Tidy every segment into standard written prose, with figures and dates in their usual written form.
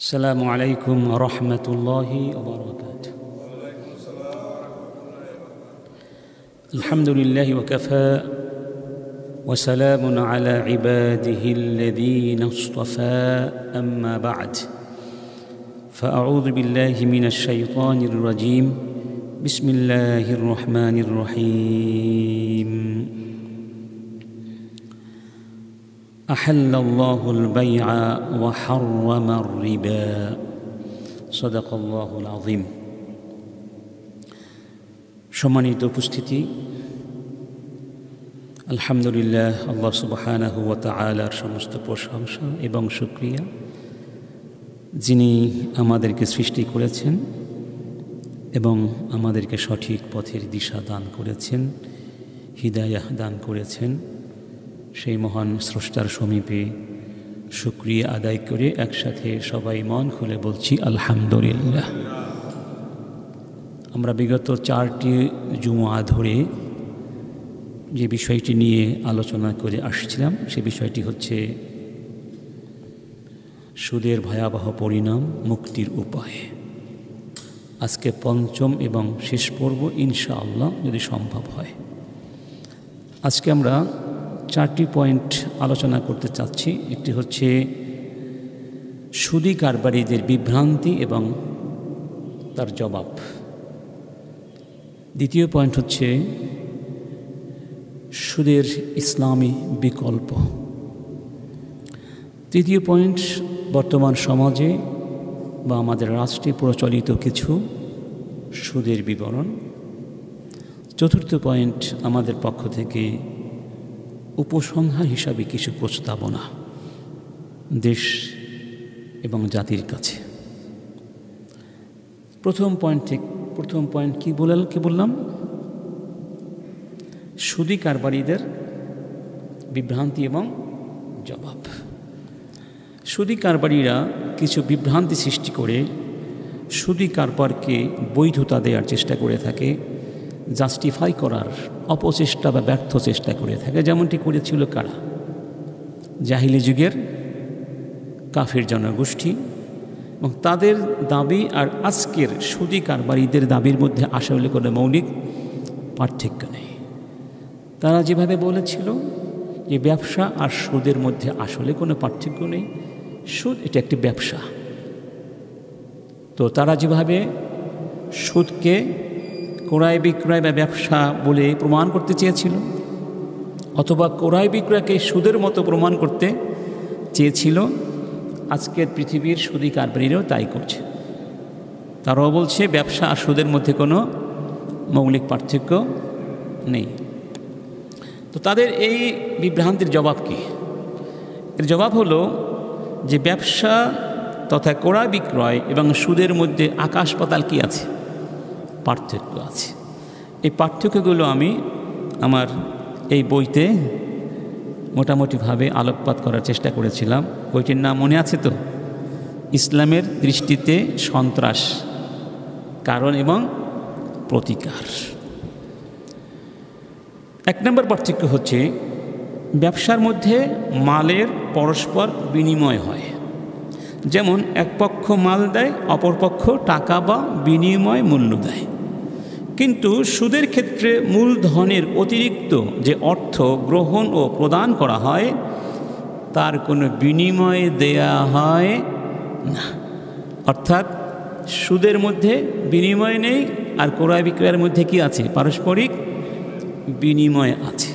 السلام عليكم ورحمة الله وبركاته. الحمد لله وكفى وسلام على عباده الذين اصطفى أما بعد فأعوذ بالله من الشيطان الرجيم بسم الله الرحمن الرحيم أحل الله البيع وحرم الربا صدق الله العظيم. সম্মানিত উপস্থিতি, আলহামদুলিল্লাহ, আল্লাহ সুবহানাহু ওয়া তাআলার সমস্ত প্রশংসা এবং শুকরিয়া, যিনি আমাদেরকে সৃষ্টি করেছেন এবং আমাদেরকে সঠিক পথের দিশা দান করেছেন, হিদায়াহ দান করেছেন। সেই মহান স্রষ্টার সমীপে শুকরিয়া আদায় করে একসাথে সবাই মন খুলে বলছি আলহামদুলিল্লাহ। আমরা বিগত 4টি জুমআ ধরে যে বিষয়টি নিয়ে আলোচনা করে আসছিলাম, সে বিষয়টি হচ্ছে সুদের ভয়াবহ পরিণাম, মুক্তির উপায়। আজকে পঞ্চম এবং শেষ পর্ব, ইনশাআল্লাহ, যদি সম্ভব হয়। আজকে আমরা 4টি পয়েন্ট আলোচনা করতে চাচ্ছি। একটি হচ্ছে সুদী কারবারিদের বিভ্রান্তি এবং তার জবাব। দ্বিতীয় পয়েন্ট হচ্ছে সুদের ইসলামী বিকল্প। তৃতীয় পয়েন্ট বর্তমান সমাজে বা আমাদের রাষ্ট্রে প্রচলিত কিছু সুদের বিবরণ। চতুর্থ পয়েন্ট আমাদের পক্ষ থেকে উপসংহার হিসাবে কিছু প্রস্তাবনা দেশ এবং জাতির কাছে। প্রথম পয়েন্ট কি বললাম? সুদী কারবারিদের বিভ্রান্তি এবং জবাব। সুদী কারবারিরা কিছু বিভ্রান্তি সৃষ্টি করে সুদী কারবারকে বৈধতা দেওয়ার চেষ্টা করে থাকে, জাস্টিফাই করার অপচেষ্টা বা ব্যর্থ চেষ্টা করে থাকে। যেমনটি করেছিল কারা? জাহিলি যুগের কাফির জনগোষ্ঠী। এবং তাদের দাবি আর আজকের সুদী কারবারিদের দাবির মধ্যে আসলে কোনো মৌলিক পার্থক্য নেই। তারা যেভাবে বলেছিল যে ব্যবসা আর সুদের মধ্যে আসলে কোনো পার্থক্য নেই, সুদ এটা একটি ব্যবসা। তো তারা যেভাবে সুদকে ক্রয় বিক্রয় বা ব্যবসা বলে প্রমাণ করতে চেয়েছিল, অথবা ক্রয় বিক্রয়কে সুদের মতো প্রমাণ করতে চেয়েছিল, আজকের পৃথিবীর সুদী কারবারিরাও তাই করছে। তারাও বলছে ব্যবসা আর সুদের মধ্যে কোনো মৌলিক পার্থক্য নেই। তো তাদের এই বিভ্রান্তির জবাব কি? এর জবাব হলো যে ব্যবসা তথা ক্রয় বিক্রয় এবং সুদের মধ্যে আকাশ পাতাল কি আছে? পার্থক্য আছে। এই পার্থক্যগুলো আমি আমার এই বইতে মোটামুটিভাবে আলোকপাত করার চেষ্টা করেছিলাম। বইটির নাম মনে আছে তো? ইসলামের দৃষ্টিতে সন্ত্রাস, কারণ এবং প্রতিকার। 1 নম্বর পার্থক্য হচ্ছে ব্যবসার মধ্যে মালের পরস্পর বিনিময় হয়। যেমন এক পক্ষ মাল দেয়, অপর পক্ষ টাকা বা বিনিময় মূল্য দেয়। কিন্তু সুদের ক্ষেত্রে মূলধনের অতিরিক্ত যে অর্থ গ্রহণ ও প্রদান করা হয়, তার কোনো বিনিময় দেয়া হয় না। অর্থাৎ সুদের মধ্যে বিনিময় নেই, আর ক্রয় বিক্রয়ের মধ্যে কি আছে? পারস্পরিক বিনিময় আছে।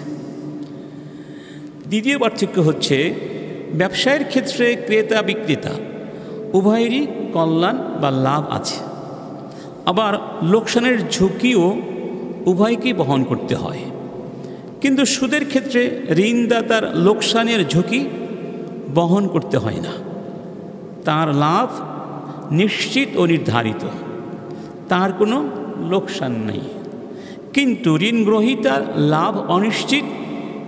দ্বিতীয় পার্থক্য হচ্ছে ব্যবসায়ের ক্ষেত্রে ক্রেতা বিক্রেতা উভয়েরই কল্যাণ বা লাভ আছে, আবার লোকসানের ঝুঁকিও উভয়কেই বহন করতে হয়। কিন্তু সুদের ক্ষেত্রে ঋণদাতার লোকসানের ঝুঁকি বহন করতে হয় না, তার লাভ নিশ্চিত ও নির্ধারিত, তার কোনো লোকসান নেই। কিন্তু ঋণ গ্রহীতার লাভ অনিশ্চিত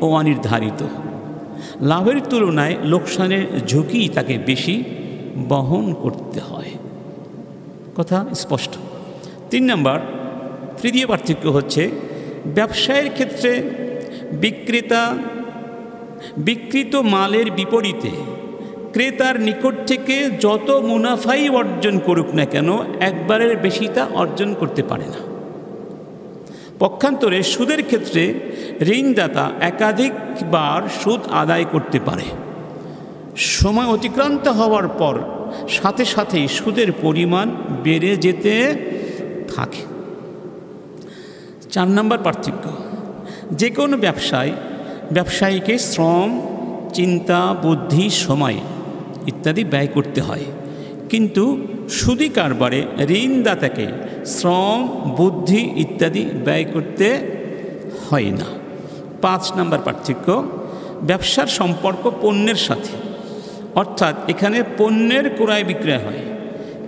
ও অনির্ধারিত, লাভের তুলনায় লোকসানের ঝুঁকি তাকে বেশি বহন করতে হয়। কথা স্পষ্ট। 3 নম্বর, তৃতীয় পার্থক্য হচ্ছে ব্যবসায়ের ক্ষেত্রে বিক্রিত মালের বিপরীতে ক্রেতার নিকট থেকে যত মুনাফাই অর্জন করুক না কেন একবারের বেশি তা অর্জন করতে পারে না। পক্ষান্তরে সুদের ক্ষেত্রে ঋণদাতা একাধিকবার সুদ আদায় করতে পারে। সময় অতিক্রান্ত হওয়ার পর সাথে সাথেই সুদের পরিমাণ বেড়ে যেতে থাকে। 4 নম্বর পার্থক্য, যে কোনো ব্যবসায়ীকে শ্রম, চিন্তা, বুদ্ধি, সময় ইত্যাদি ব্যয় করতে হয়, কিন্তু সুদী কারবারে ঋণদাতাকে শ্রম, বুদ্ধি ইত্যাদি ব্যয় করতে হয় না। 5 নম্বর পার্থক্য, ব্যবসার সম্পর্ক পণ্যের সাথে, অর্থাৎ এখানে পণ্যের ক্রয় বিক্রয় হয়,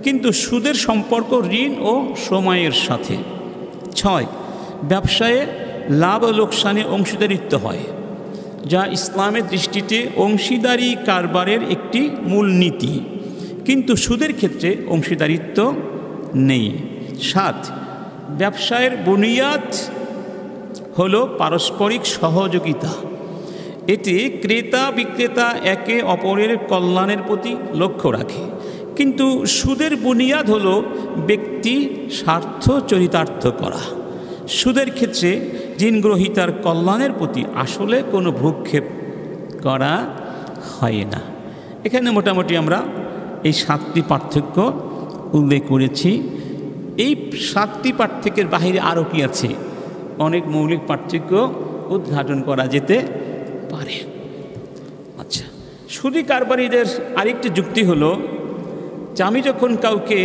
কিন্তু সুদের সম্পর্ক ঋণ ও সময়ের সাথে। 6, ব্যবসায়ে লাভ ও লোকসানে অংশীদারিত্ব হয়, যা ইসলামের দৃষ্টিতে অংশীদারি কারবারের একটি মূল নীতি, কিন্তু সুদের ক্ষেত্রে অংশীদারিত্ব নেই। 7, ব্যবসায়ের বুনিয়াদ হলো পারস্পরিক সহযোগিতা। এতে ক্রেতা বিক্রেতা একে অপরের কল্যাণের প্রতি লক্ষ্য রাখে, কিন্তু সুদের বুনিয়াদ হলো ব্যক্তি স্বার্থ চরিতার্থ করা। সুদের ক্ষেত্রে ঋণগ্রহীতার কল্যাণের প্রতি আসলে কোনো ভ্রুক্ষেপ করা হয় না। এখানে মোটামুটি আমরা এই 7টি পার্থক্য উল্লেখ করেছি। এই 7টি পার্থক্যের বাহিরে আরও কি আছে, অনেক মৌলিক পার্থক্য উদ্ঘাটন করা যেতে পারে। আচ্ছা, সুদী কারবারিদের আরেকটি যুক্তি হলো যে আমি যখন কাউকে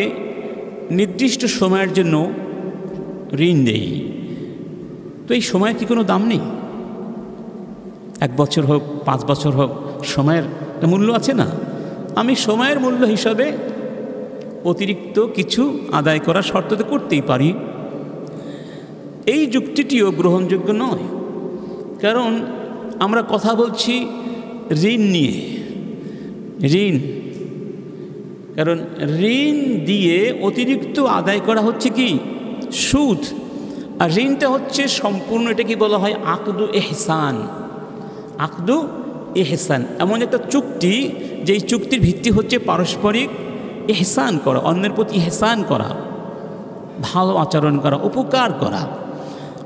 নির্দিষ্ট সময়ের জন্য ঋণ দেই, তো এই সময়ের কি কোনো দাম নেই? 1 বছর হোক, 5 বছর হোক, সময়ের মূল্য আছে না? আমি সময়ের মূল্য হিসাবে অতিরিক্ত কিছু আদায় করার শর্ততে করতেই পারি। এই যুক্তিটিও গ্রহণযোগ্য নয়, কারণ আমরা কথা বলছি ঋণ নিয়ে। কারণ ঋণ দিয়ে অতিরিক্ত আদায় করা হচ্ছে কি সুদ, আর ঋণটা হচ্ছে সম্পূর্ণ, এটা কি বলা হয় আকদু এহসান। আকদু এহসান এমন একটা চুক্তি, যেই চুক্তির ভিত্তি হচ্ছে পারস্পরিক এহসান করা, অন্যের প্রতি এহসান করা, ভালো আচরণ করা, উপকার করা।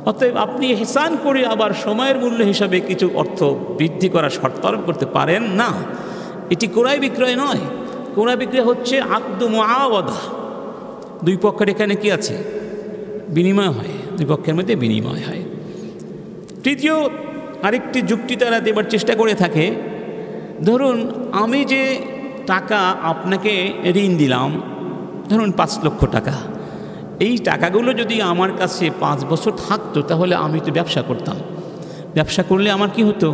অতএব আপনি এহসান করে আবার সময়ের মূল্য হিসাবে কিছু অর্থ বৃদ্ধি করার শর্ত আরোপ করতে পারেন না। এটি ক্রয় বিক্রয় নয়। ক্রয় বিক্রয় হচ্ছে আকদু মুআওয়াদা, দুই পক্ষের এখানে কি আছে, বিনিময় হয়, দুই পক্ষের মধ্যে বিনিময় হয়। তৃতীয় আরেকটি যুক্তি তারা দেবার চেষ্টা করে থাকে, ধরুন আমি যে টাকা আপনাকে ঋণ দিলাম, ধরুন 5 লক্ষ টাকা, এই টাকাগুলো যদি আমার কাছে 5 বছর থাকতো তাহলে আমি তো ব্যবসা করতাম, ব্যবসা করলে আমার কি হতো,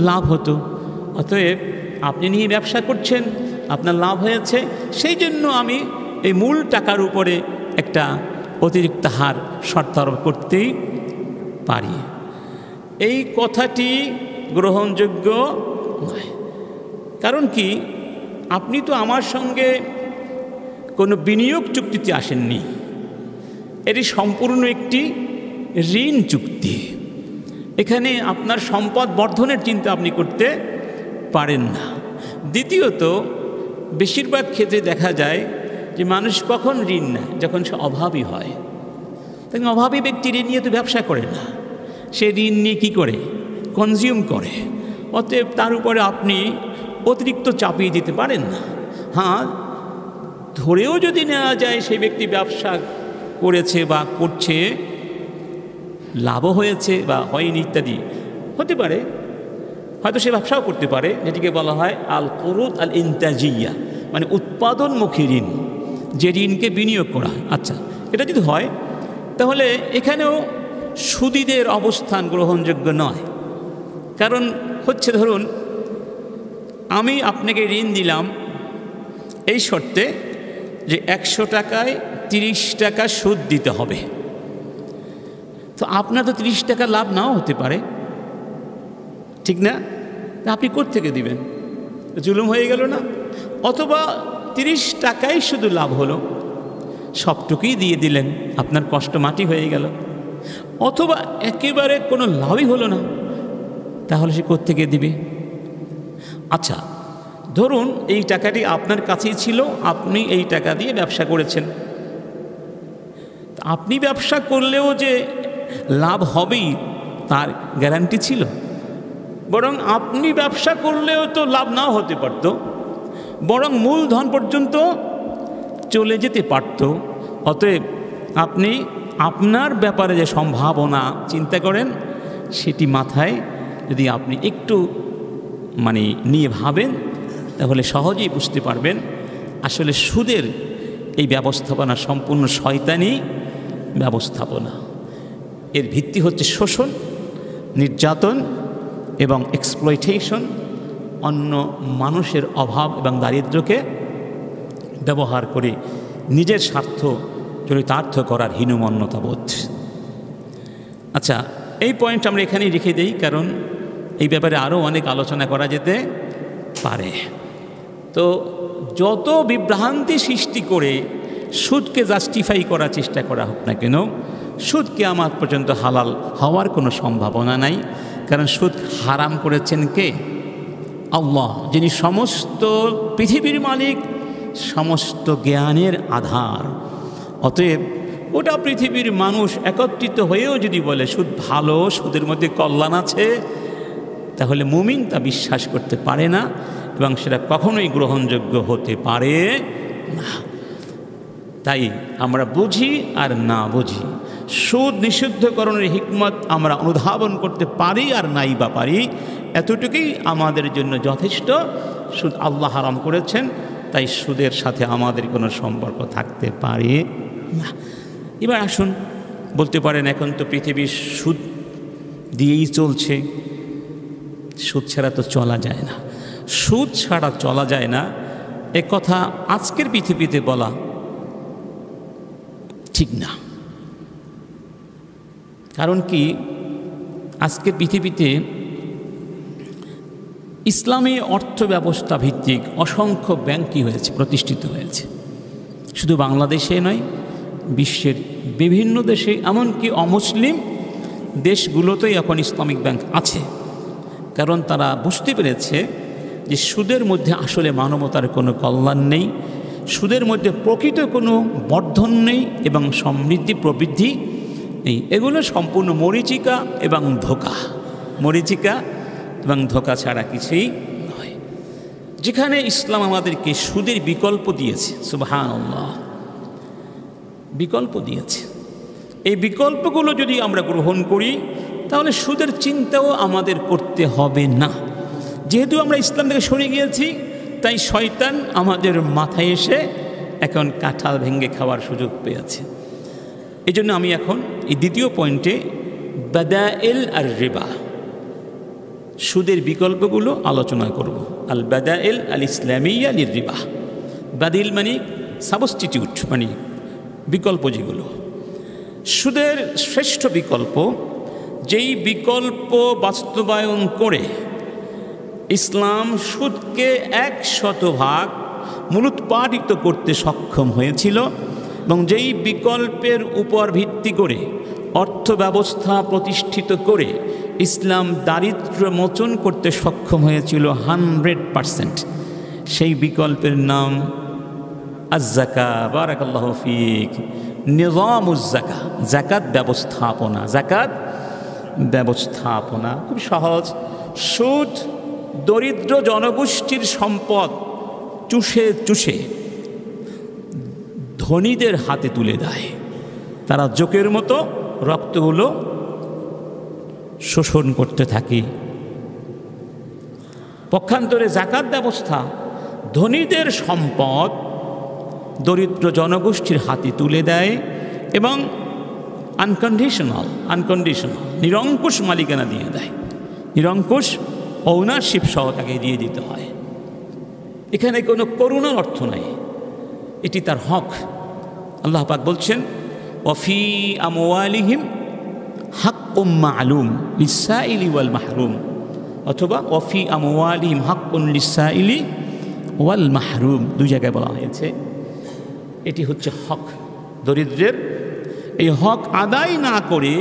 লাভ হতো। অতএব আপনি নিয়ে ব্যবসা করছেন, আপনার লাভ হয়েছে, সেই জন্য আমি এই মূল টাকার উপরে একটা অতিরিক্ত হার শর্ত আরোপ করতেই পারি। এই কথাটি গ্রহণযোগ্য নয়। কারণ কি, আপনি তো আমার সঙ্গে কোনো বিনিয়োগ চুক্তিতে আসেননি, এটি সম্পূর্ণ একটি ঋণ চুক্তি। এখানে আপনার সম্পদ বর্ধনের চিন্তা আপনি করতে পারেন না। দ্বিতীয়ত, বেশিরভাগ ক্ষেত্রে দেখা যায় যে মানুষ কখন ঋণ নেয়, যখন সে অভাবী হয়। তখন অভাবী ব্যক্তি ঋণ নিয়ে তো ব্যবসা করে না, সে ঋণ নিয়ে কী করে, কনজিউম করে। অতএব তার উপরে আপনি অতিরিক্ত চাপিয়ে দিতে পারেন না। হ্যাঁ, ধরেও যদি নেওয়া যায় সেই ব্যক্তি ব্যবসা করেছে বা করছে, লাভও হয়েছে বা হয়নি ইত্যাদি হতে পারে, হয়তো সে ব্যবসাও করতে পারে, যেটিকে বলা হয় আল কুরুদ আল ইনতাজিয়া, মানে উৎপাদনমুখী ঋণ, যে ঋণকে বিনিয়োগ করা। আচ্ছা, এটা যদি হয় তাহলে এখানেও সুদীদের অবস্থান গ্রহণযোগ্য নয়। কারণ হচ্ছে, ধরুন আমি আপনাকে ঋণ দিলাম এই শর্তে যে 100 টাকায় 30 টাকা সুদ দিতে হবে। তো আপনার তো 30 টাকা লাভ নাও হতে পারে, ঠিক না? আপনি কোত্থেকে দিবেন? জুলুম হয়ে গেল না? অথবা 30 টাকাই শুধু লাভ হলো, সবটুকুই দিয়ে দিলেন, আপনার কষ্ট মাটি হয়ে গেল। অথবা একেবারে কোনো লাভই হলো না, তাহলে সে কোত্থেকে দিবে? আচ্ছা, ধরুন এই টাকাটি আপনার কাছেই ছিল, আপনি এই টাকা দিয়ে ব্যবসা করেছেন। আপনি ব্যবসা করলেও যে লাভ হবেই তার গ্যারান্টি ছিল, বরং আপনি ব্যবসা করলেও তো লাভ নাও হতে পারত, বরং মূলধন পর্যন্ত চলে যেতে পারত। অতএব আপনি আপনার ব্যাপারে যে সম্ভাবনা চিন্তা করেন, সেটি মাথায় যদি আপনি একটু নিয়ে ভাবেন, তাহলে সহজেই বুঝতে পারবেন আসলে সুদের এই ব্যবস্থাপনা সম্পূর্ণ শয়তানি ব্যবস্থাপনা। এর ভিত্তি হচ্ছে শোষণ, নির্যাতন এবং এক্সপ্লয়টেশন, অন্য মানুষের অভাব এবং দারিদ্র্যকে ব্যবহার করে নিজের স্বার্থ চরিতার্থ করার হীনমন্যতাবোধ। আচ্ছা, এই পয়েন্ট আমরা এখানেই রেখে দিই, কারণ এই ব্যাপারে আরও অনেক আলোচনা করা যেতে পারে। তো যত বিভ্রান্তি সৃষ্টি করে সুদকে জাস্টিফাই করার চেষ্টা করা হোক না কেন, সুদ কিয়ামত পর্যন্ত হালাল হওয়ার কোনো সম্ভাবনা নাই। কারণ সুদ হারাম করেছেন কে? আল্লাহ, যিনি সমস্ত পৃথিবীর মালিক, সমস্ত জ্ঞানের আধার। অতএব গোটা পৃথিবীর মানুষ একত্রিত হয়েও যদি বলে সুদ ভালো, সুদের মধ্যে কল্যাণ আছে, তাহলে মুমিন তা বিশ্বাস করতে পারে না এবং সেটা কখনোই গ্রহণযোগ্য হতে পারে না। তাই আমরা বুঝি আর না বুঝি, সুদ নিষিদ্ধকরণের হিকমত আমরা অনুধাবন করতে পারি আর নাই বা পারি, এতটুকুই আমাদের জন্য যথেষ্ট। সুদ আল্লাহ হারাম করেছেন, তাই সুদের সাথে আমাদের কোনো সম্পর্ক থাকতে পারে না। এবার আসুন, বলতে পারেন এখন তো পৃথিবীর সুদ দিয়েই চলছে, সুদ ছাড়া তো চলা যায় না। সুদ ছাড়া চলা যায় না এ কথা আজকের পৃথিবীতে বলা ঠিক না। কারণ কি, আজকের পৃথিবীতে ইসলামী অর্থ ব্যবস্থা ভিত্তিক অসংখ্য ব্যাংকই হয়েছে, প্রতিষ্ঠিত হয়েছে। শুধু বাংলাদেশে নয়, বিশ্বের বিভিন্ন দেশে, এমনকি অমুসলিম দেশগুলোতেই এখন ইসলামিক ব্যাংক আছে। কারণ তারা বুঝতে পেরেছে যে সুদের মধ্যে আসলে মানবতার কোনো কল্যাণ নেই, সুদের মধ্যে প্রকৃত কোনো বর্ধন নেই এবং সমৃদ্ধি প্রবৃদ্ধি নেই। এগুলো সম্পূর্ণ মরীচিকা এবং ধোঁকা, মরীচিকা এবং ধোঁকা ছাড়া কিছুই নয়। যেখানে ইসলাম আমাদেরকে সুদের বিকল্প দিয়েছে, সুবহানাল্লাহ, বিকল্প দিয়েছে, এই বিকল্পগুলো যদি আমরা গ্রহণ করি তাহলে সুদের চিন্তাও আমাদের করতে হবে না। যেহেতু আমরা ইসলাম থেকে সরে গিয়েছি, তাই শয়তান আমাদের মাথায় এসে এখন কাঁঠাল ভেঙে খাওয়ার সুযোগ পেয়েছে। এই জন্য আমি এখন এই দ্বিতীয় পয়েন্টে বাদাইল আর রিবা, সুদের বিকল্পগুলো আলোচনা করব। আল বাদাইল আল ইসলামিয়া লির রিবা। বাদিল মানে সাবস্টিটিউট, মানে বিকল্প যেগুলো। সুদের শ্রেষ্ঠ বিকল্প, যেই বিকল্প বাস্তবায়ন করে ইসলাম সুদকে 100% মূলোৎপাটিত করতে সক্ষম হয়েছিল এবং যেই বিকল্পের উপর ভিত্তি করে অর্থ ব্যবস্থা প্রতিষ্ঠিত করে ইসলাম দারিদ্র্য মোচন করতে সক্ষম হয়েছিল 100%, সেই বিকল্পের নাম আয-যাকা। বারাকাল্লাহু ফিক। নিজামুজ যাকা, যাকাত ব্যবস্থাপনা। যাকাত ব্যবস্থাপনা খুব সহজ। সুদ দরিদ্র জনগোষ্ঠীর সম্পদ চুষে চুষে ধনীদের হাতে তুলে দেয়। তারা জোকের মতো রক্তগুলো শোষণ করতে থাকে। পক্ষান্তরে যাকাত ব্যবস্থা ধনীদের সম্পদ দরিদ্র জনগোষ্ঠীর হাতে তুলে দেয় এবং আনকন্ডিশনাল নিরঙ্কুশ মালিকানা দিয়ে দেয়, নিরঙ্কুশ ওনারশিপ সহ তাকে দিয়ে দিতে হয়। এখানে কোনো করুণার অর্থ নাই, এটি তার হক। আল্লাহ পাক বলছেন, ওয়াফি আমওয়ালিহিম হাক্কুম মা'লুম লিস-সাইলি ওয়াল মাহরুম, অথবা ওয়াফি আমওয়ালিহিম হাক্কুন লিস-সাইলি ওয়াল মাহরুম, দুই জায়গায় বলা হয়েছে। এটি হচ্ছে হক দরিদ্রের। এই হক আদায় না করে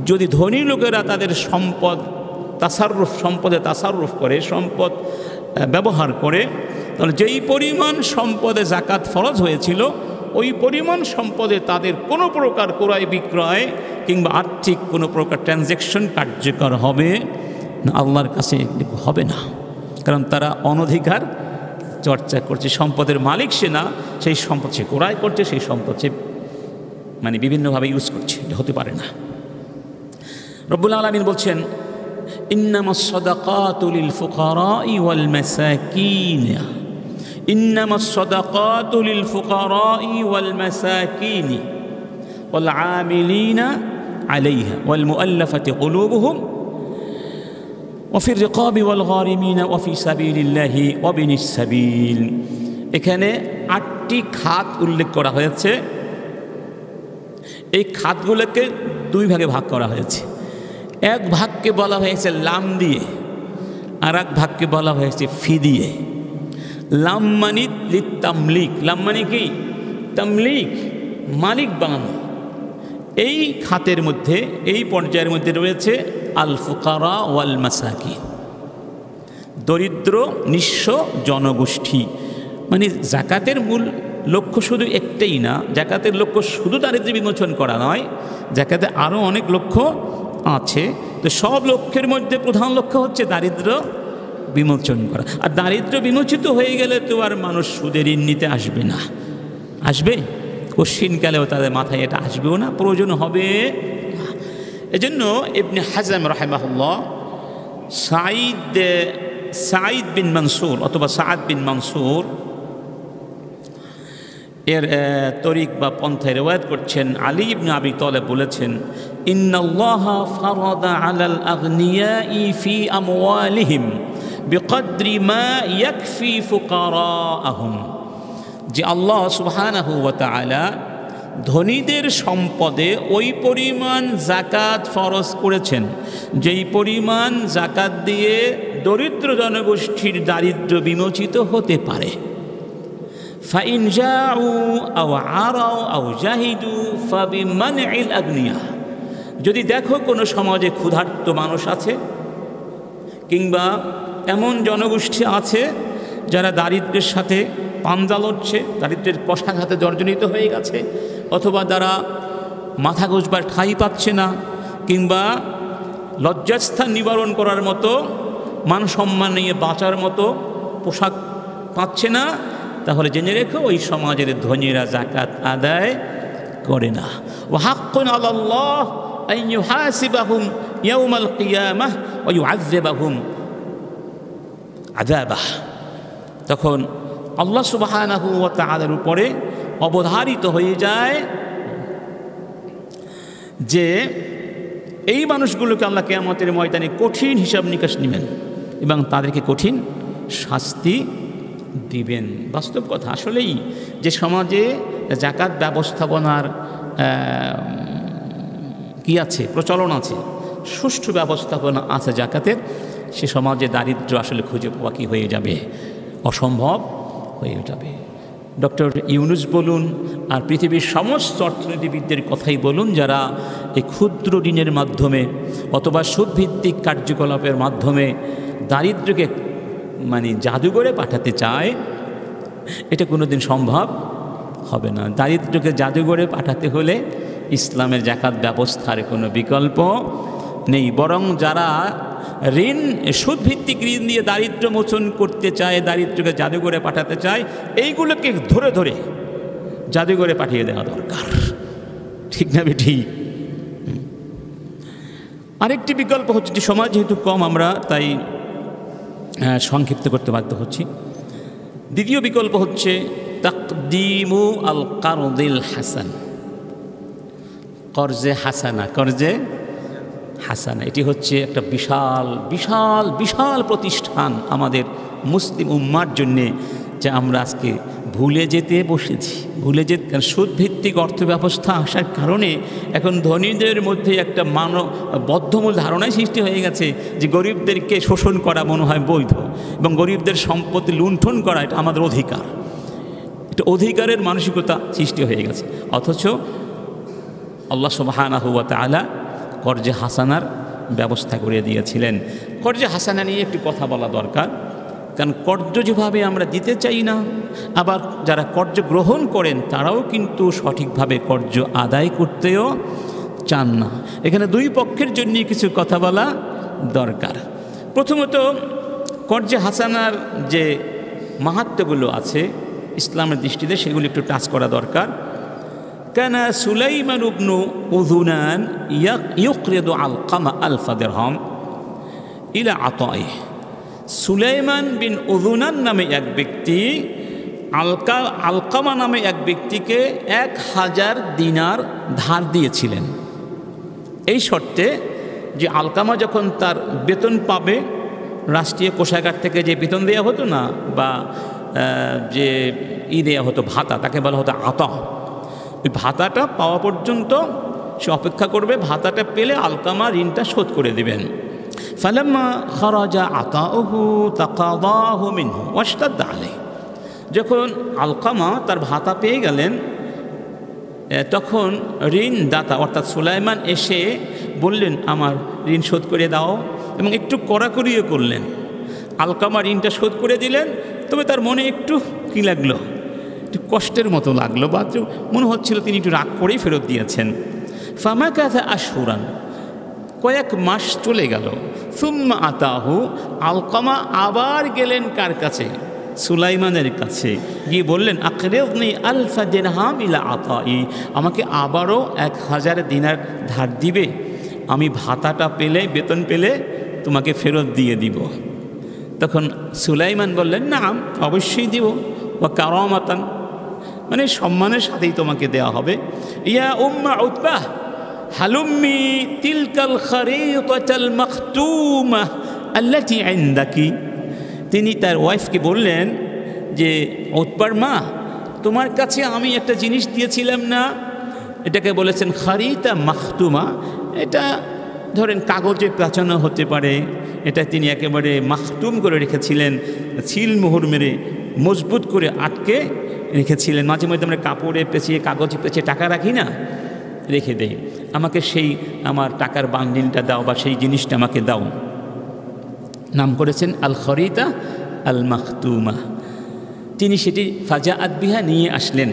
যদি ধনী লোকেরা তাদের সম্পদে তাসাররুফ করে, সম্পদ ব্যবহার করে, তাহলে যেই পরিমাণ সম্পদে জাকাত ফরজ হয়েছিল ওই পরিমাণ সম্পদে তাদের কোনো প্রকার ক্রয় বিক্রয় কিংবা আর্থিক কোনো প্রকার ট্রানজ্যাকশন কার্যকর হবে না, আল্লাহর কাছে হবে না। কারণ তারা অনধিকার চর্চা করছে, সম্পদের মালিক সে না, সেই সম্পদ সে ক্রয় করছে, সেই সম্পদ সে মানে বিভিন্নভাবে ইউজ করছে, এটা হতে পারে না। রব্বুল আলামিন বলছেন ইন্নামাস সাদাকাতু লিল ফুকারাই ওয়াল মাসাকিন, ইন্নামাস সাদাকাতু লিল ফুকারাই ওয়াল মাসাকিন ওয়াল আমিলিনা আলাইহা ওয়াল মুআল্লাফাতি কুলুবুহুম ওয়া ফির রিকাবি ওয়াল গারিমিনা ওয়া ফি সাবিলিল্লাহি ওয়া বিনিস সাবিল। এখানে 8টি খাত উল্লেখ করা হয়েছে। এই খাতগুলোকে 2 ভাগে ভাগ করা হয়েছে। এক ভাগকে বলা হয়েছে লাম দিয়ে, আর এক ভাগকে বলা হয়েছে ফি দিয়ে। লাম মানে লিতামলিক, লাম মানে কি? তামলিক, মালিক বানানো। এই খাতের মধ্যে, এই পর্যায়ের মধ্যে রয়েছে আল ফুকারা ওয়াল মাসাকিন, দরিদ্র নিঃস্ব জনগোষ্ঠী। মানে জাকাতের মূল লক্ষ্য শুধু একটাই না, জাকাতের লক্ষ্য শুধু দারিদ্র্য বিমোচন করা নয়, জাকাতে আরও অনেক লক্ষ্য আছে। তো সব লক্ষ্যের মধ্যে প্রধান লক্ষ্য হচ্ছে দারিদ্র্য বিমোচন করা। আর দারিদ্র্য বিমোচিত হয়ে গেলে তো আর মানুষ সুদের ঋণ নিতে আসবে না। আসবে? কশিনকালেও তাদের মাথায় এটা আসবেও না, প্রয়োজন হবে। এজন্য ইবনে হাজম রাহিমাহুল্লাহ সাঈদ বিন মনসুর অথবা সাদ বিন মনসুর এর তরিক বা পন্থায় রিওয়ায়াত করছেন, আলী ইবনে আবি তালেব বলেছেন ইন্নাল্লাহা ফারাদা আলাল আগনিয়াই ফি আমওয়ালিহিম বিকদ্রি মা ইয়াকফি ফুকারাআহুম, যে আল্লাহ সুবহানাহু ওয়া তাআলা ধনীদের সম্পদে ওই পরিমাণ জাকাত ফরজ করেছেন যেই পরিমাণ জাকাত দিয়ে দরিদ্র জনগোষ্ঠীর দারিদ্র্য বিমোচিত হতে পারে। ফাইন জাউ আও আরাও আও জাহিদু ফাবিমানইল আগনিয়া, যদি দেখো কোনো সমাজে ক্ষুধার্ত মানুষ আছে কিংবা এমন জনগোষ্ঠী আছে যারা দারিদ্র্যের সাথে পাঞ্জা লড়ছে, দারিদ্র্যের কষাঘাতে জর্জরিত হয়ে গেছে, অথবা যারা মাথা গোঁজবার ঠাঁই পাচ্ছে না কিংবা লজ্জাস্থান নিবারণ করার মতো, মান সম্মান নিয়ে বাঁচার মতো পোশাক পাচ্ছে না, তাহলে জেনে রেখো ওই সমাজের ধনীরা জাকাত আদায় করে না। ওয়া হাক্কুন আলাল্লাহ আন ইউহাসিবাহুম ইয়াউমাল কিয়ামাহ ওয়া ইউআযযিবাহুম আযাবাহ। তখন আল্লাহ সুবহানাহু ওয়া তাআলার উপরে অবধারিত হয়ে যায় যে এই মানুষগুলোকে আল্লাহ কিয়ামতের ময়দানে কঠিন হিসাব নিকাশ নেবেন এবং তাদেরকে কঠিন শাস্তি দিবেন। বাস্তব কথা, আসলেই যে সমাজে জাকাত ব্যবস্থাপনার কি আছে, প্রচলন আছে, সুষ্ঠু ব্যবস্থাপনা আছে জাকাতের, সে সমাজে দারিদ্র্য আসলে খুঁজে পাওয়া কি হয়ে যাবে, অসম্ভব হয়ে যাবে। ডক্টর ইউনুস বলুন আর পৃথিবীর সমস্ত অর্থনীতিবিদদের কথাই বলুন, যারা এই ক্ষুদ্র ঋণের মাধ্যমে অথবা সুদভিত্তিক কার্যকলাপের মাধ্যমে দারিদ্র্যকে মানে জাদুঘরে পাঠাতে চায়, এটা কোনোদিন সম্ভব হবে না। দারিদ্র্যকে জাদুঘরে পাঠাতে হলে ইসলামের জাকাত ব্যবস্থার কোনো বিকল্প নেই। বরং যারা ঋণ, সুদভিত্তিক ঋণ দিয়ে দারিদ্র্য মোচন করতে চায়, দারিদ্র্যকে জাদুঘরে পাঠাতে চায়, এইগুলোকে ধরে ধরে জাদুঘরে পাঠিয়ে দেওয়া দরকার। ঠিক না বেঠিক? আরেকটি বিকল্প হচ্ছে, যে সময় যেহেতু কম আমরা তাই সংক্ষিপ্ত করতে বাধ্য হচ্ছি। দ্বিতীয় বিকল্প হচ্ছে তাকদিমু আল কারদিল হাসান, কর্জে হাসানা, কর্জে হাসানা। এটি হচ্ছে একটা বিশাল বিশাল বিশাল প্রতিষ্ঠান আমাদের মুসলিম উম্মার জন্যে, যা আমরা আজকে ভুলে যেতে বসেছি। ভুলে যেতে, কারণ সুদভিত্তিক অর্থ ব্যবস্থা আসার কারণে এখন ধনীদের মধ্যে একটা বদ্ধমূল ধারণাই সৃষ্টি হয়ে গেছে যে গরিবদেরকে শোষণ করা মনে হয় বৈধ এবং গরিবদের সম্পত্তি লুণ্ঠন করা এটা আমাদের অধিকার। এটা অধিকারের মানসিকতা সৃষ্টি হয়ে গেছে। অথচ আল্লাহ সুবহানাহু ওয়া তাআলা কর্জে হাসানার ব্যবস্থা করে দিয়েছিলেন। কর্জে হাসানা নিয়ে একটি কথা বলা দরকার। কারণ কর্য যেভাবে আমরা দিতে চাই না, আবার যারা কর্য গ্রহণ করেন তারাও কিন্তু সঠিকভাবে কর্য আদায় করতেও চান না। এখানে দুই পক্ষের জন্যই কিছু কথা বলা দরকার। প্রথমত, কর্জে হাসানার যে মাহাত্ম্যগুলো আছে ইসলামের দৃষ্টিতে, সেগুলো একটু টাচ করা দরকার। কানা সুলাইমান ইবনু উযুনান ইউকরিদু আলকামা আলফা দিরহাম ইলা আতাইহ। সুলাইমান বিন উযুনান নামে এক ব্যক্তি আলকামা নামে এক ব্যক্তিকে 1000 দিনার ধার দিয়েছিলেন, এই শর্তে যে আলকামা যখন তার বেতন পাবে, রাষ্ট্রীয় কোষাগার থেকে যে বেতন দেওয়া হতো না, বা যে দেওয়া হতো ভাতা, তাকে বলা হতো আতা। ওই ভাতাটা পাওয়া পর্যন্ত সে অপেক্ষা করবে, ভাতাটা পেলে আলকামা ঋণটা শোধ করে দেবেন। ফালাম্মা খারাজা আতাউহু তাকাদাহু মিনহু ওয়াশতাদ্দা আলাইহি। যখন আলকামা তার ভাতা পেয়ে গেলেন, তখন ঋণদাতা অর্থাৎ সুলাইমান এসে বললেন, আমার ঋণ শোধ করে দাও, এবং একটু কড়াকড়িও করলেন। আলকামা ঋণটা শোধ করে দিলেন, তবে তার মনে একটু কী লাগলো, একটু কষ্টের মতো লাগলো, বা মনে হচ্ছিল তিনি একটু রাগ করেই ফেরত দিয়েছেন। ফামাকাথা আশহুরান, কয়েক মাস চলে গেল। সুম্মা আতাহু, আলকামা আবার গেলেন কার কাছে? সুলাইমানের কাছে গিয়ে বললেন, আকরিদনি আলফা দিরহাম ইলা আতাই, আমাকে আবারও 1000 দিনার ধার দিবে, আমি ভাতাটা পেলে, বেতন পেলে তোমাকে ফেরত দিয়ে দিব। তখন সুলাইমান বললেন, না, অবশ্যই দিব, ওয়া কারামাতান, মানে সম্মানের সাথেই তোমাকে দেওয়া হবে। ইয়া উম্মা উতবাহ হালুম্মি তিলকাল খারিতাল মাখতুমা আল্লাতী ইনদাকি। তিনি তার ওয়াইফকে বললেন যে, উতবার মা, তোমার কাছে আমি একটা জিনিস দিয়েছিলাম না, এটাকে বলেছেন খারিতা মাখতুমা। এটা ধরেন কাগজে প্রাচানো হতে পারে, এটা তিনি একেবারে মাখতুম করে রেখেছিলেন, ছিল মোহর মেরে মজবুত করে আটকে রেখেছিলেন। মাঝে মধ্যে আমরা কাপড়ে পেঁচিয়ে, কাগজে পেঁচিয়ে টাকা রাখি না, রেখে দেই, আমাকে সেই আমার টাকার বান্ডিলটা দাও, বা সেই জিনিসটা আমাকে দাও। নাম করেছেন আল খরিতা আল মাখতুমা। তিনি সেটি ফাজাআত বিহা নিয়ে আসলেন।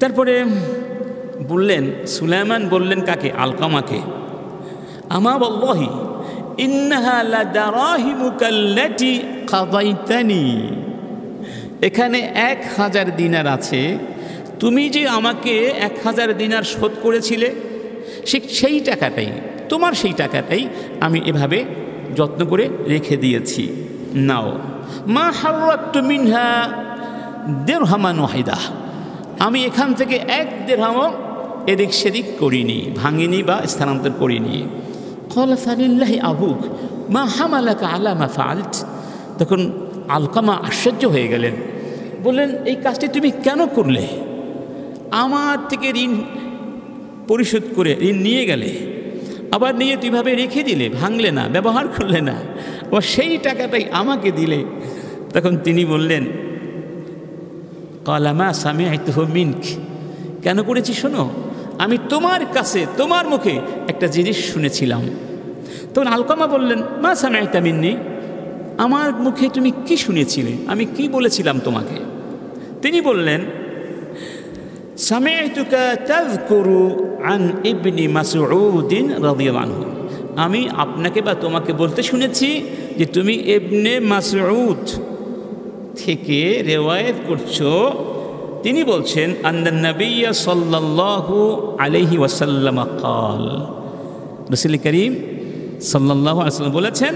তারপরে বললেন, সুলাইমান বললেন কাকে? আলকামাকে, আমা ওয়াল্লাহি ইন্নাহা লাদারাহিমুকা আল্লাতী কাদাইতানি, এখানে 1000 দিনার আছে, তুমি যে আমাকে 1000 দিনার শোধ করেছিলে, সেই টাকাটাই, তোমার সেই টাকাটাই আমি এভাবে যত্ন করে রেখে দিয়েছি, নাও। মা হাররাতু মিনহা দিরহামান ওয়াহিদা, আমি এখান থেকে 1 দিরহামও এদিক সেদিক করিনি, ভাঙিনি বা স্থানান্তর করিনি। ক্বালা ফালিল্লাহি আবুক মা হামালাকা আলা মা ফাআলত। তখন আলকামা আশ্চর্য হয়ে গেলেন, বললেন, এই কাজটি তুমি কেন করলে? আমার থেকে ঋণ পরিশোধ করে ঋণ নিয়ে গেলে, আবার নিয়ে তুইভাবে রেখে দিলে, ভাঙলে না, ব্যবহার করলে না, ও সেই টাকাটাই আমাকে দিলে। তখন তিনি বললেন, ক্বালা মা সামি'তুহু মিনক, কেন করেছি শোনো, আমি তোমার কাছে, তোমার মুখে একটা জিনিস শুনেছিলাম। তখন আলকামা বললেন, মা সামি'তা মিন্নি, আমার মুখে তুমি কি শুনেছিলে, আমি কি বলেছিলাম তোমাকে? তিনি বললেন, সামি'তুকা তাযকুরু আন ইবনি মাসউদ রাদিয়াল্লাহু আনহু, আমি আপনাকে বা তোমাকে বলতে শুনেছি যে তুমি ইবনে মাসউদ থেকে রিওয়ায়াত করছো। তিনি বলছেন, আন্নান নাবিয়্য সাল্লাল্লাহু আলাইহি ওয়াসাল্লাম ক্বাল, রাসূল করিম সাল্লাল্লাহু আলাইহি ওয়াসাল্লাম বলেছেন,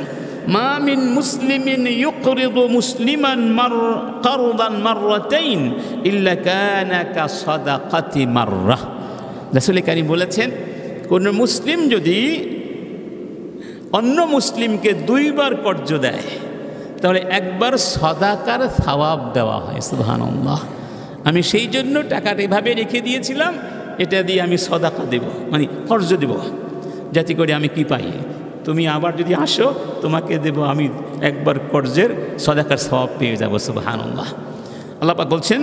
মা মিন মুসলিমিন ইউকরিদু মুসলিমান কারদান মাররাতাইন ইল্লা কানা কা সাদাকাতি মাররাহ। রাসূল করিম বলেছেন, কোন মুসলিম যদি অন্য মুসলিমকে 2 বার কর্জ দেয়, তাহলে 1 বার সাদাকার সওয়াব দেওয়া হয়। সুবহানাল্লাহ। আমি সেই জন্য টাকাটা এভাবে রেখে দিয়েছিলাম, এটা দিয়ে আমি সাদাকা দেব, মানে কর্জ দেব, যাতে করে আমি কি পাই, তুমি আবার যদি আসো তোমাকে দেব, আমি 1 বার কর্জের সাদাকার সওয়াব পেয়ে যাব। সুবহানাল্লাহ। আল্লাহ পাক বলছেন,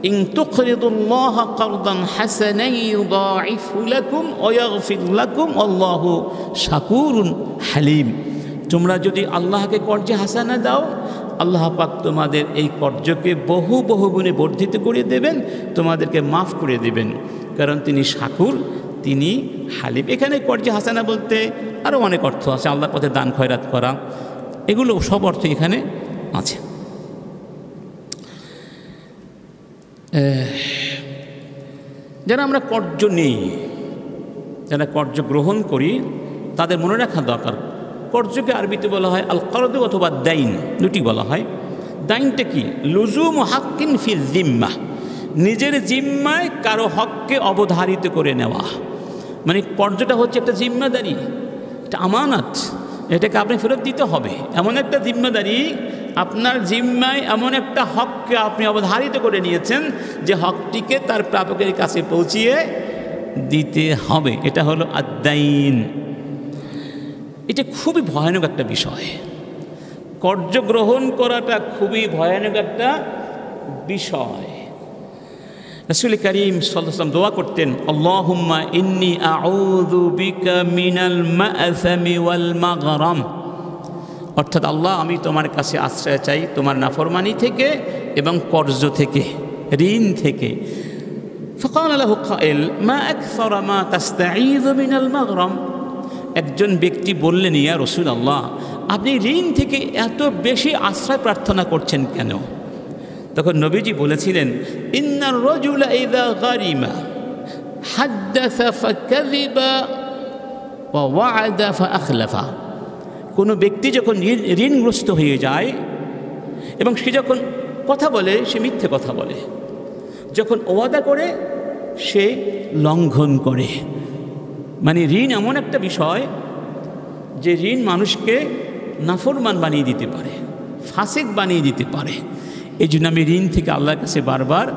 ইন তুকরিদুল্লাহ কারদান হাসানান ইউদাইফু লাকুম ওয়া ইয়াগফির লাকুম আল্লাহু শাকুরুন হালিম। তোমরা যদি আল্লাহকে কর্জে হাসানা দাও, আল্লাহ পাক তোমাদের এই কর্জকে বহু বহু গুণে বর্ধিত করে দেবেন, তোমাদেরকে মাফ করে দেবেন, কারণ তিনি শাকুর, তিনি হালিম। এখানে কর্জে হাসানা বলতে আরও অনেক অর্থ আছে, আল্লাহর পথে দান খয়রাত করা, এগুলো সব অর্থ এখানে আছে। যারা আমরা কর্জ নেই, যারা কর্জ গ্রহণ করি, তাদের মনে রাখা দরকার, কর্জকে আরবিতে বলা হয় আল করদ অথবা দাইন, দুটি বলা হয়। দাইনটা কি? লুজুম হাক্কিন ফি জিম্মা, নিজের জিম্মায় কারো হককে অবধারিত করে নেওয়া। মানে কর্জটা হচ্ছে একটা জিম্মাদারি, একটা আমানত, এটাকে আপনি ফেরত দিতে হবে। এমন একটা জিম্মাদারি, আপনার জিম্মায় এমন একটা হককে আপনি অবধারিত করে নিয়েছেন যে হকটিকে তার প্রাপকের কাছে পৌঁছিয়ে দিতে হবে। এটা হলো আদ-দাইন। এটা খুবই ভয়ানক একটা বিষয়, কর্জ গ্রহণ করাটা খুবই ভয়ানক একটা বিষয়। রাসূল করিম সাল্লাল্লাহু আলাইহি ওয়াসাল্লাম দোয়া করতেন, আল্লাহুম্মা ইন্নী আউযু বিকা মিনাল মাআসামি ওয়াল মাগরাম, অর্থাৎ আল্লাহ আমি তোমার কাছে আশ্রয় চাই তোমার নাফরমানি থেকে এবং কর্জ থেকে, ঋণ থেকে। ফাকাল লাহু কাইল মা আকসারা মা তাস্তাঈযু মিনাল মাগরাম, একজন ব্যক্তি বললেন, ইয়া রাসূলুল্লাহ, আপনি ঋণ থেকে এত বেশি আশ্রয় প্রার্থনা করছেন কেন? তখন নবীজি বলেছিলেন, ইন্নার রাজুলা ইযা গারিমা হাদ্দাসা ফাকাযিবা ওয়া ওয়া'আদা ফাআখলাফা, কোনো ব্যক্তি যখন ঋণগ্রস্ত হয়ে যায় এবং সে যখন কথা বলে সে মিথ্যে কথা বলে, যখন ওয়াদা করে সে লঙ্ঘন করে। মানে ঋণ এমন একটা বিষয় যে ঋণ মানুষকে নাফরমান বানিয়ে দিতে পারে, ফাসিক বানিয়ে দিতে পারে। এই জন্য আমি ঋণ থেকে আল্লাহর কাছে বারবার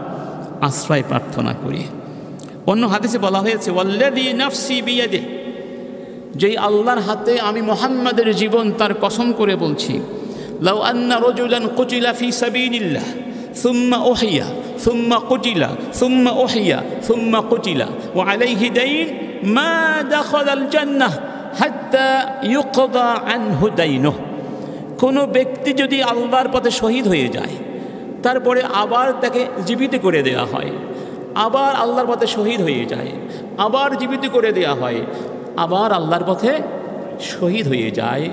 আশ্রয় প্রার্থনা করি। অন্য হাদিসে বলা হয়েছে, ওয়াল্লাযী নাফসি বিয়াদিহি, যেই আল্লাহর হাতে আমি মুহাম্মাদের জীবন তার কসম করে বলছি, লাউ আন্না রাজুলান কুতিলা ফি সাবিলিল্লাহ সুম্মা উহিয়া সুম্মা কুতিলা সুম্মা উহিয়া সুম্মা কুতিলা ওয়া আলাইহি দাইন মা দাখালাল জান্নাহ হাত্তা ইউকদা আনহু দাইনুহু, কোনো ব্যক্তি যদি আল্লাহর পথে শহীদ হয়ে যায়, তারপরে আবার তাকে জীবিত করে দেওয়া হয়, আবার আল্লাহর পথে শহীদ হয়ে যায়, আবার জীবিত করে দেওয়া হয়, আবার আল্লাহর পথে শহীদ হয়ে যায়,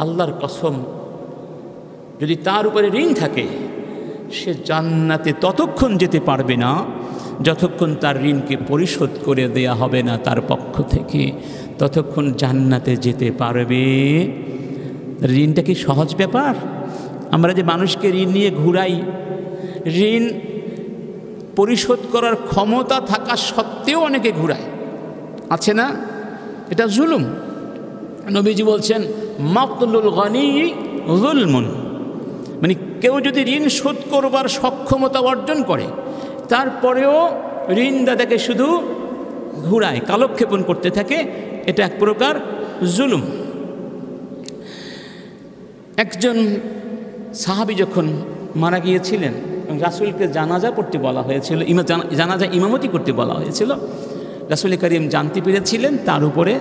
আল্লাহর কসম যদি তার উপরে ঋণ থাকে, সে জান্নাতে ততক্ষণ যেতে পারবে না যতক্ষণ তার ঋণকে পরিশোধ করে দেয়া হবে না তার পক্ষ থেকে, ততক্ষণ জান্নাতে যেতে পারবে। ঋণটা কি সহজ ব্যাপার? আমরা যে মানুষকে ঋণ নিয়ে ঘুরাই, ঋণ পরিশোধ করার ক্ষমতা থাকা সত্ত্বেও অনেকে ঘুরায়, আছে না? এটা জুলুম। নবীজি বলছেন, মাতলুল গনি যুলমুন, মানে কেউ যদি ঋণ শোধ করবার সক্ষমতা অর্জন করে তারপরেও ঋণদাতাকে শুধু ঘুরায়, কালক্ষেপণ করতে থাকে, এটা এক প্রকার জুলুম। একজন সাহাবী যখন মারা গিয়েছিলেন, রাসূলকে জানাজা পড়তে বলা হয়েছিল, জানাজা ইমামতি করতে বলা হয়েছিল, রাসূল করিম জানতে পেরেছিলেন তার উপরে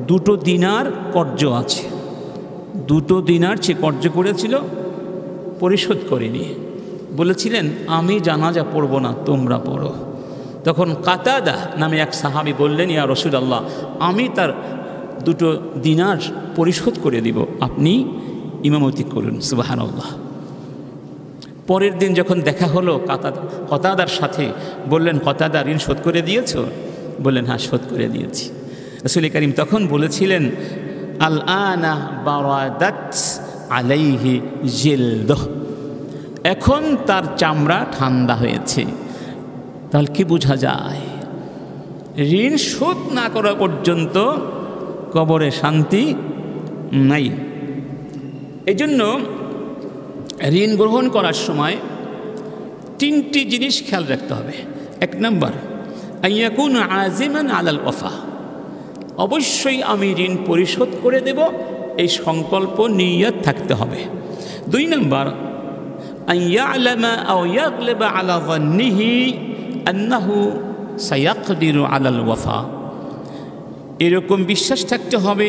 2 দিনার কর্জ আছে, 2 দিনার সে কর্জ করেছিল, পরিশোধ করেনি। বলেছিলেন, আমি জানাজা পড়ব না, তোমরা পড়ো। তখন কাতাদা নামে এক সাহাবী বললেন, ইয়া রাসূলুল্লাহ, আমি তার 2 দিনার পরিশোধ করে দিব, আপনি ইমামতি করুন। সুবহানাল্লাহ। পরের দিন যখন দেখা হলো কতাদার সাথে, বললেন, কতাদা ঋণ শোধ করে দিয়েছ? বললেন, হ্যাঁ, শোধ করে দিয়েছি। রাসূল করিম তখন বলেছিলেন, আল আনা বারাদাত আলাইহি জিলদুহ, এখন তার চামড়া ঠান্ডা হয়েছে। তাহলে কি বোঝা যায়? ঋণ শোধ না করা পর্যন্ত কবরে শান্তি নাই। এই জন্য ঋণ গ্রহণ করার সময় 3টি জিনিস খেয়াল রাখতে হবে। 1 নম্বর, আইয়াকুন আজিমান আলাল ওয়াফা, অবশ্যই আমি ঋণ পরিশোধ করে দেব, এই সংকল্প নিয়ত থাকতে হবে। 2 নম্বর, আইয়ালামা আও ইয়াগলিবা আলা যান্নিহি আন্নাহু সায়াকদিরু আলাল ওয়াফা, এরকম বিশ্বাস থাকতে হবে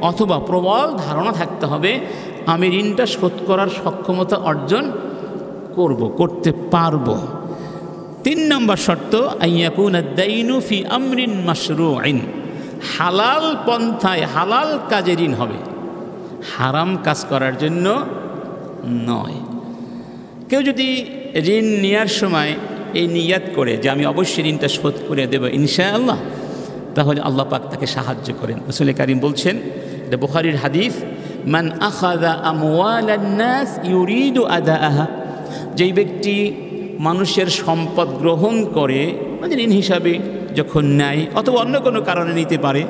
অথবা প্রবল ধারণা থাকতে হবে আমি ঋণটা শোধ করার সক্ষমতা অর্জন করতে পারবো। 3 নম্বর শর্ত আইয়াকুনা দাইনু ফি আমরিন মাশরুইন, হালাল পন্থায় হালাল কাজে ঋণ হবে, হারাম কাজ করার জন্য নয়। কেউ যদি ঋণ নেওয়ার সময় এই নিয়াত করে যে আমি অবশ্যই ঋণটা শোধ করে দেব ইনশাআল্লাহ, তাহলে আল্লাহ পাক তাকে সাহায্য করেন। রাসূল কারীম বলছেন, এটা বুখারীর হাদিস, মান আখাযা আমওয়ালান নাস ইউরিদু আদাআহা, যেই ব্যক্তি মানুষের সম্পদ গ্রহণ করে মানে ঋণ হিসাবে যখন নেয় অথবা অন্য কোনো কারণে নিতে পারে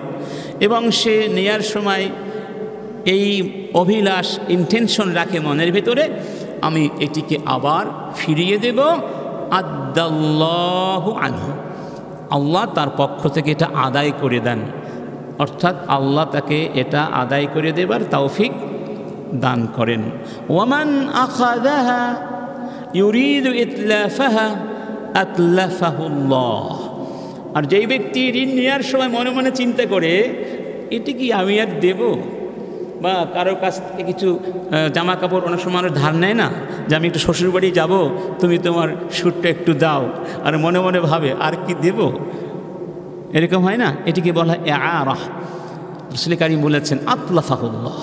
এবং সে নেয়ার সময় এই অভিলাষ ইন্টেনশন রাখে মনের ভেতরে আমি এটিকে আবার ফিরিয়ে দেব, আদাল্লাহু আনহু, আল্লাহ তার পক্ষ থেকে এটা আদায় করে দেন, অর্থাৎ আল্লাহ তাকে এটা আদায় করে দেবার তৌফিক দান করেন। ওয়ামান আখাযাহা ইউরিদু ইতলাফাহা আতলাফাহুল্লাহ, আর যেই ব্যক্তি ঋণ নেওয়ার সময় মনে মনে চিন্তা করে এটি কি আমি আর দেব, বা কারোর কাছ থেকে কিছু জামা কাপড় অনেক সময় মানুষ ধার নেয় না, যে আমি একটু শ্বশুরবাড়ি যাব, তুমি তোমার সুটটা একটু দাও, আর মনে মনে ভাবে আর কি দেব, এরকম হয় না, এটিকে বলা হয় ইআরাহ। রাসূল কারীম বলেছেন আতলাফাহুল্লাহ,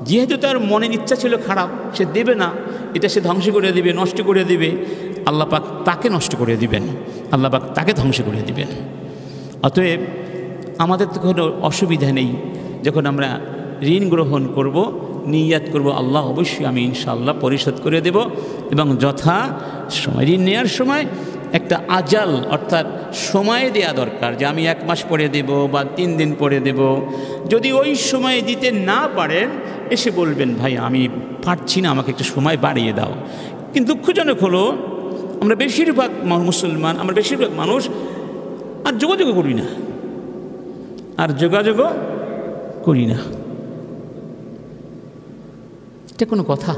যেহেতু তার মনের ইচ্ছা ছিল খারাপ, সে দেবে না, এটা সে ধ্বংস করে দিবে, নষ্ট করে দিবে, আল্লাহ পাক তাকে নষ্ট করে দিবেন, আল্লাহ পাক তাকে ধ্বংস করে দিবেন। অতএব আমাদের তো কোনো অসুবিধা নেই, যখন আমরা ঋণ গ্রহণ করব নিয়াত করব আল্লাহ অবশ্যই আমি ইনশাআল্লাহ পরিশোধ করে দেব, এবং যথা সময় ঋণ নেওয়ার সময় একটা আজাল অর্থাৎ সময় দেয়া দরকার, যে আমি 1 মাস পরে দেব বা 3 দিন পরে দেব। যদি ওই সময় দিতে না পারেন এসে বলবেন ভাই আমি পারছি না, আমাকে একটু সময় বাড়িয়ে দাও। কিন্তু দুঃখজনক হলো আমরা বেশিরভাগ মুসলমান, আমরা বেশিরভাগ মানুষ আর যোগাযোগ করি না, এটা কোনো কথা?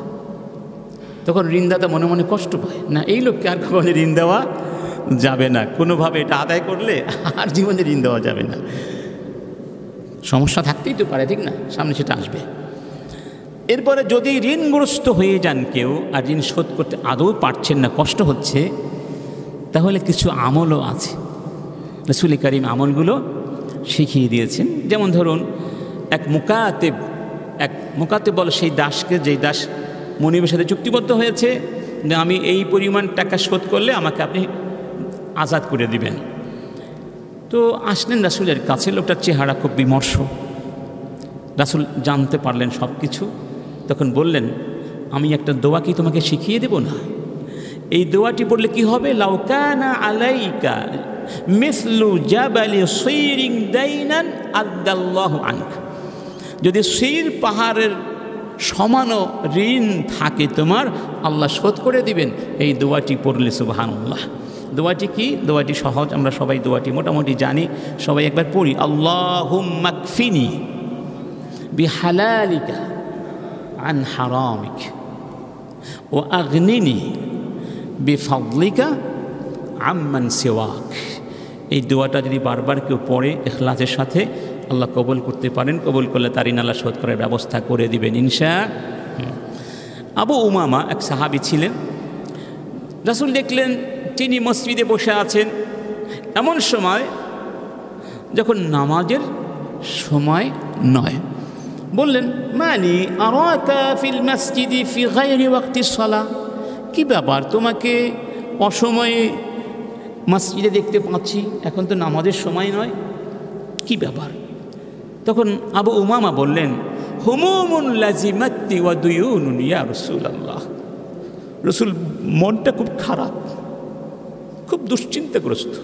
তখন ঋণদাতা মনে মনে কষ্ট পায়, না এই লোককে আর কখনো ঋণ দেওয়া যাবে না, কোনোভাবে এটা আদায় করলে আর জীবনে ঋণ দেওয়া যাবে না। সমস্যা থাকতেই তো পারে, ঠিক না, সামনে সেটা আসবে। এরপরে যদি ঋণগ্রস্ত হয়ে যান কেউ আর ঋণ শোধ করতে আদৌ পারছেন না, কষ্ট হচ্ছে, তাহলে কিছু আমলও আছে। রাসূল কারীম আমলগুলো শিখিয়ে দিয়েছেন। যেমন ধরুন এক মুকাতেব বলে সেই দাসকে, যেই দাস মনিবের সাথে চুক্তিবদ্ধ হয়েছে যে আমি এই পরিমাণ টাকা শোধ করলে আমাকে আপনি আজাদ করে দিবেন। তো আসলেন রাসূলের কাছে, লোকটার চেহারা খুব বিমর্ষ। রাসূল জানতে পারলেন সব কিছু, তখন বললেন আমি একটা দোয়া কি তোমাকে শিখিয়ে দেব না? এই দোয়াটি পড়লে কি হবে? লাউ কানা আলাইকা মিসলু জাবালি সিরিন দাইনান আদাল্লাহু আনকা, যদি সির পাহাড়ের সমানও ঋণ থাকে তোমার, আল্লাহ শোধ করে দিবেন এই দোয়াটি পড়লে। সুবহানাল্লাহ। দোয়াটি কি? দোয়াটি সহজ, আমরা সবাই দোয়াটি মোটামুটি জানি, সবাই একবার পড়ি। আল্লাহুম্মা কফিনি বিহালালিকা আন হারামিক ওয়া আগনিনি বিফাদলিকা আম্মান সিওয়াক। এই দোয়াটা যদি বারবার কেউ পড়ে ইখলাসের সাথে, আল্লাহ কবুল করতে পারেন, কবুল করলে তার ঋণ আল্লাহ শোধ করার ব্যবস্থা করে দিবেন ইনশাআল্লাহ। আবু উমামা এক সাহাবী ছিলেন। রাসূল দেখলেন তিনি মসজিদে বসে আছেন, এমন সময় যখন নামাজের সময় নয়, বললেন মানি আরাকা ফিল মসজিদি ফি গায়রি ওয়াক্তিস সালাহ, কি ব্যাপার তোমাকে অসময়ে মসজিদে দেখতে পাচ্ছি, এখন তো নামাজের সময় নয়, কি ব্যাপার? তখন আবু উমামা বললেন হুমুমুন লাজিমাতনি ওয়া দুয়ুনুন ইয়া রাসূলুল্লাহ, রাসূল মনটা খুব খারাপ, খুব দুশ্চিন্তাগ্রস্ত,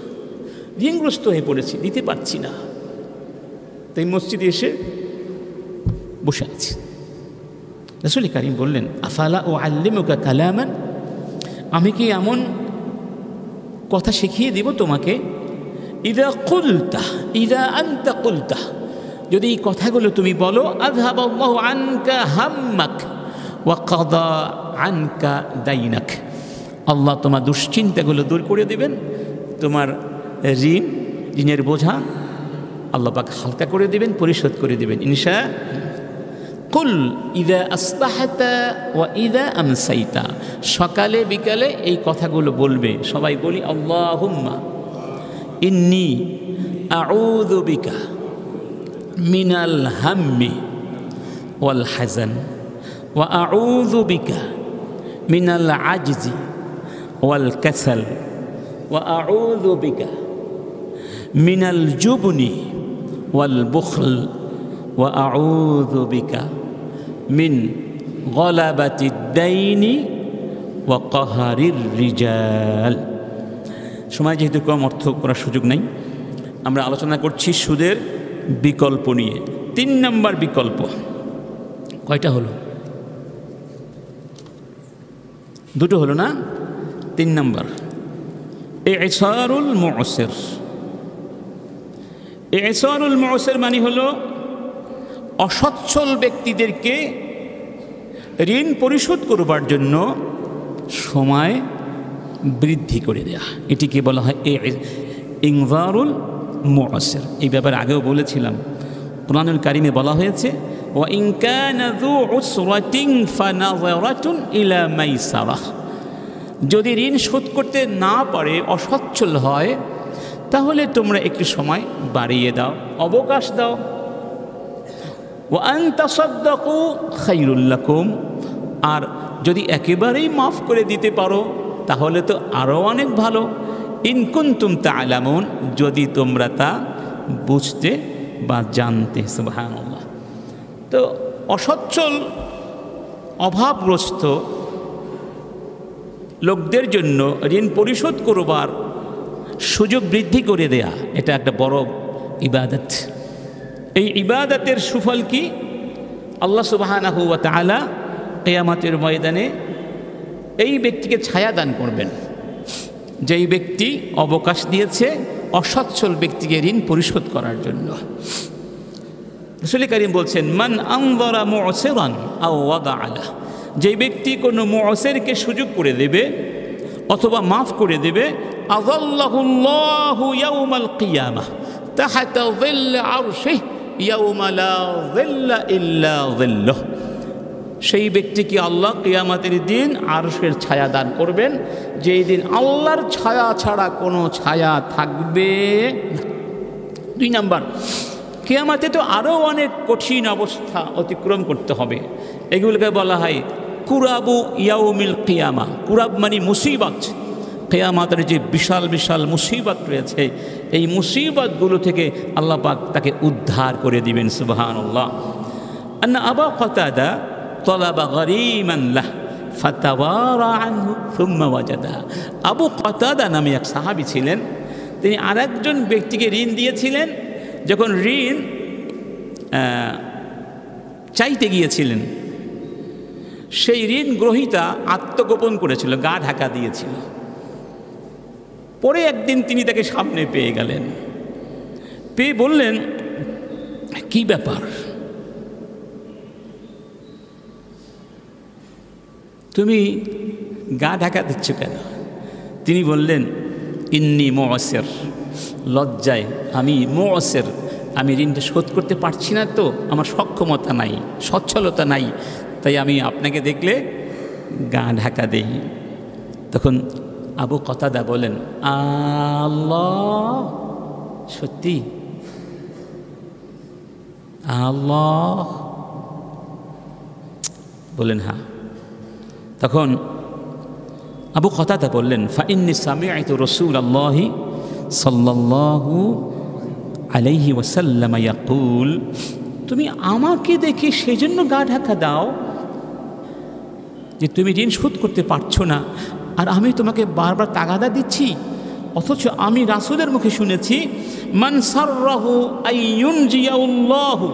ঋণগ্রস্ত হয়ে পড়েছি, দিতে পারছি না, তাই মসজিদে এসে বসে আছি। রাসূল কারীম বললেন আফালা উআল্লিমুকা কালামান, আমি কি এমন কথা শিখিয়ে দিব তোমাকে, ইযা কুলতা ইযা আনতা কুলতা, যদি এই কথাগুলো তুমি বলো, আযহাবাল্লাহু আনকা হাম্মাক ওয়া কাদা আনকা দাইনাক, আল্লাহ তোমার দুশ্চিন্তাগুলো দূর করে দিবেন, তোমার ঋণের বোঝা আল্লাহ পাক হালকা করে দেবেন, পরিশোধ করে দেবেন ইনশা। কুল ইদা আসবাহাতা ওয়া ইদা আমসাইতা, সকালে বিকালে এই কথাগুলো বলবে। সবাই বলি আল্লাহুম্মা ইন্নী আউযু বিকা মিনাল হাম্মি ওয়াল হাযান ওয়া আউযু বিকা মিনাল আজজি ওয়াল কাসাল ওয়া আউযু বিকা মিনাল জুবনি ওয়াল বুখল ওয়া আউযু বিকা মিন গলাবাতিদ দাইনি ওয়া কাহারির রিজাল। সময় যেহেতু কম, অর্থ করার সুযোগ নাই, আমরা আলোচনা করছি সুদের বিকল্প নিয়ে। 3 নম্বর বিকল্প। কয়টা হলো? 2টো হলো না? 3 নম্বর ইসারুল মু'সির। ইসারুল মু'সির মানে হলো অসচ্ছল ব্যক্তিদেরকে ঋণ পরিশোধ করবার জন্য সময় বৃদ্ধি করে দেয়া, এটিকে বলা হয় ইনজারুল মু'সির। এই ব্যাপারে আগেও বলেছিলাম, কুরআনুল কারীমে বলা হয়েছে ওয়া ইন কানা যু উসরাতিন ফানাযারাতুন ইলা মাইসারাহ, যদি ঋণ শোধ করতে না পারে, অসচ্ছল হয়, তাহলে তোমরা একটু সময় বাড়িয়ে দাও, অবকাশ দাও। ওয়া আন তাসাদ্দাকু খায়রুল লাকুম, আর যদি একেবারেই মাফ করে দিতে পারো তাহলে তো আরও অনেক ভালো। ইন কুনতুম তা'লামুন, যদি তোমরা তা বুঝতে বা জানতে। সুবহানাল্লাহ। তো অসচ্ছল অভাবগ্রস্ত লোকদের জন্য ঋণ পরিশোধ করবার সুযোগ বৃদ্ধি করে দেয়া, এটা একটা বড় ইবাদত। এই ইবাদতের সুফল কি? আল্লাহ সুবহানাহু ওয়া তাআলা কিয়ামতের ময়দানে এই ব্যক্তিকে ছায়া দান করবেন, যেই ব্যক্তি অবকাশ দিয়েছে অসচ্ছল ব্যক্তিকে ঋণ পরিশোধ করার জন্য। রাসূল কারীম বলছেন মান আনযারা মু'সিরান আও ওয়াদা আলা, যেই ব্যক্তি কোনো মু'সিরকে সুযোগ করে দেবে অথবা মাফ করে দেবে, আযাল্লাহুল্লাহু ইয়াউমাল কিয়ামাহ তাহতা যিল্লি আরশিহি ইয়াউমা লা যিল্লা ইল্লা যিল্লুহ, সেই ব্যক্তিকে আল্লাহ কিয়ামতের দিন আরশের ছায়া দান করবেন, যেই দিন আল্লাহর ছায়া ছাড়া কোনো ছায়া থাকবে না। 2 নম্বর, কিয়ামতে তো আরও অনেক কঠিন অবস্থা অতিক্রম করতে হবে, এগুলোকে বলা হয় কুরাবু ইয়াউমিল কিয়ামা। কুরাব মানে মুসিবত। কিয়ামতের যে বিশাল বিশাল মুসিবত রয়েছে, এই মুসিবতগুলো থেকে আল্লাহ পাক তাকে উদ্ধার করে দিবেন। সুবহানাল্লাহ। আন্না আবু কাতাদা তালাবা গরিমান লাহ ফাতাওয়ারা আনহু সুম্মা ওয়াজাদা। আবু কাতাদা নামে এক সাহাবী ছিলেন, তিনি আরেকজন ব্যক্তিকে ঋণ দিয়েছিলেন। যখন ঋণ চাইতে গিয়েছিলেন, সেই ঋণ গ্রহীতা আত্মগোপন করেছিল, গা ঢাকা দিয়েছিল। পরে একদিন তিনি তাকে সামনে পেয়ে গেলেন, পেয়ে বললেন কি ব্যাপার, তুমি গা ঢাকা দিচ্ছ কেন? তিনি বললেন ইন্নী মু'সির, লজ্জায় আমি মু'সির, আমি ঋণটা শোধ করতে পারছি না, তো আমার সক্ষমতা নাই, সচ্ছলতা নাই, তাই আমি আপনাকে দেখলে গা ঢাকা দেই। তখন আবু কাতাদা বলেন আল্লাহ, সত্যি আল্লাহ? বলেন হ্যাঁ। তখন আবু কাতাদা বললেন ফাইন্নী সামি'তু রাসূলাল্লাহি সাল্লাল্লাহু আলাইহি ওয়াসাল্লাম ইয়াকুল, তুমি আমাকে দেখে সেজন্য গা ঢাকা দাও যে তুমি ঋণ শোধ করতে পারছো না, আর আমি তোমাকে বারবার তাগাদা দিচ্ছি, অথচ আমি রাসূলের মুখে শুনেছি মান সাররাহু আইয়ুনজিয়াহুল্লাহু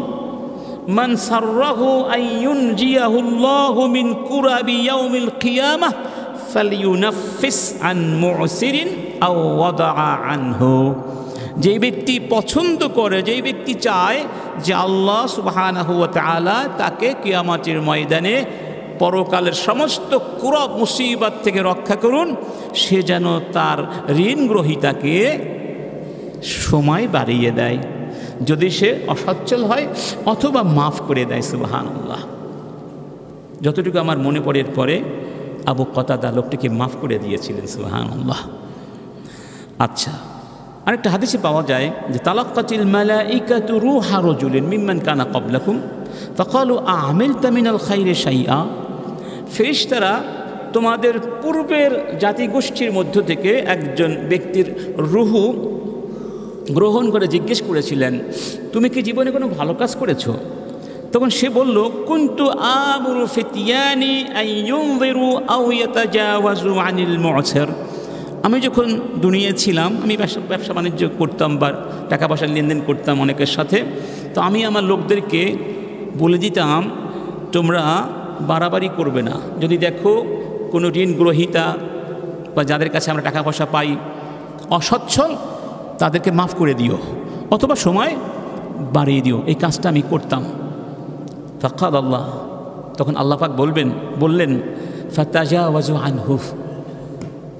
মান সাররাহু আইয়ুনজিয়াহুল্লাহু মিন কুরাবি ইয়াউমিল কিয়ামাহ ফালইউনাফিস আন মু'সিরিন আও ওয়াদা আনহু। যেই ব্যক্তি পছন্দ করে, যেই ব্যক্তি চায় যে আল্লাহ সুবহানাহু ওয়া তাআলা তাকে কিয়ামতের ময়দানে পরকালের সমস্ত কুরব মুসিবত থেকে রক্ষা করুন, সে যেন তার ঋণ গ্রহীতাকে সময় বাড়িয়ে দেয়। যদি সে অসচ্ছল হয় অথবা মাফ করে দেয়। সুবহানাল্লাহ। যতটুকু আমার মনে পড়ে পরে আবু কতাদা লোকটিকে মাফ করে দিয়েছিলেন। সুবহানাল্লাহ। আচ্ছা, আরেকটা হাদিসে পাওয়া যায় যে তালাক্কাতিল মালাইকাতু রূহা রাজুলিন মিম্মান কানা ক্বাবলাকুম ফাকালু আ'আমিলতা মিনাল খাইরি শাইআ। ফেরেশতারা তোমাদের পূর্বের জাতিগোষ্ঠীর মধ্য থেকে একজন ব্যক্তির রূহু গ্রহণ করে জিজ্ঞেস করেছিলেন, তুমি কি জীবনে কোনো ভালো কাজ করেছো? তখন সে বলল, কুনতু আমুরু ফিতিয়ানি আন ইউনযিরু আও ইয়াতাজাওয়াজু আনিল মু'সির। আমি যখন দুনিয়ায় ছিলাম, আমি ব্যবসা বাণিজ্য করতাম বা টাকা পয়সার লেনদেন করতাম অনেকের সাথে। তো আমি আমার লোকদেরকে বলে দিতাম, তোমরা বাড়াবাড়ি করবে না। যদি দেখো কোনো ঋণ গ্রহীতা বা যাদের কাছে আমরা টাকা পয়সা পাই অসচ্ছল, তাদেরকে মাফ করে দিও অথবা সময় বাড়িয়ে দিও। এই কাজটা আমি করতাম। ফাকাদ আল্লাহ, তখন আল্লাহ পাক বললেন ফাতাজাওয়াজু আনহু,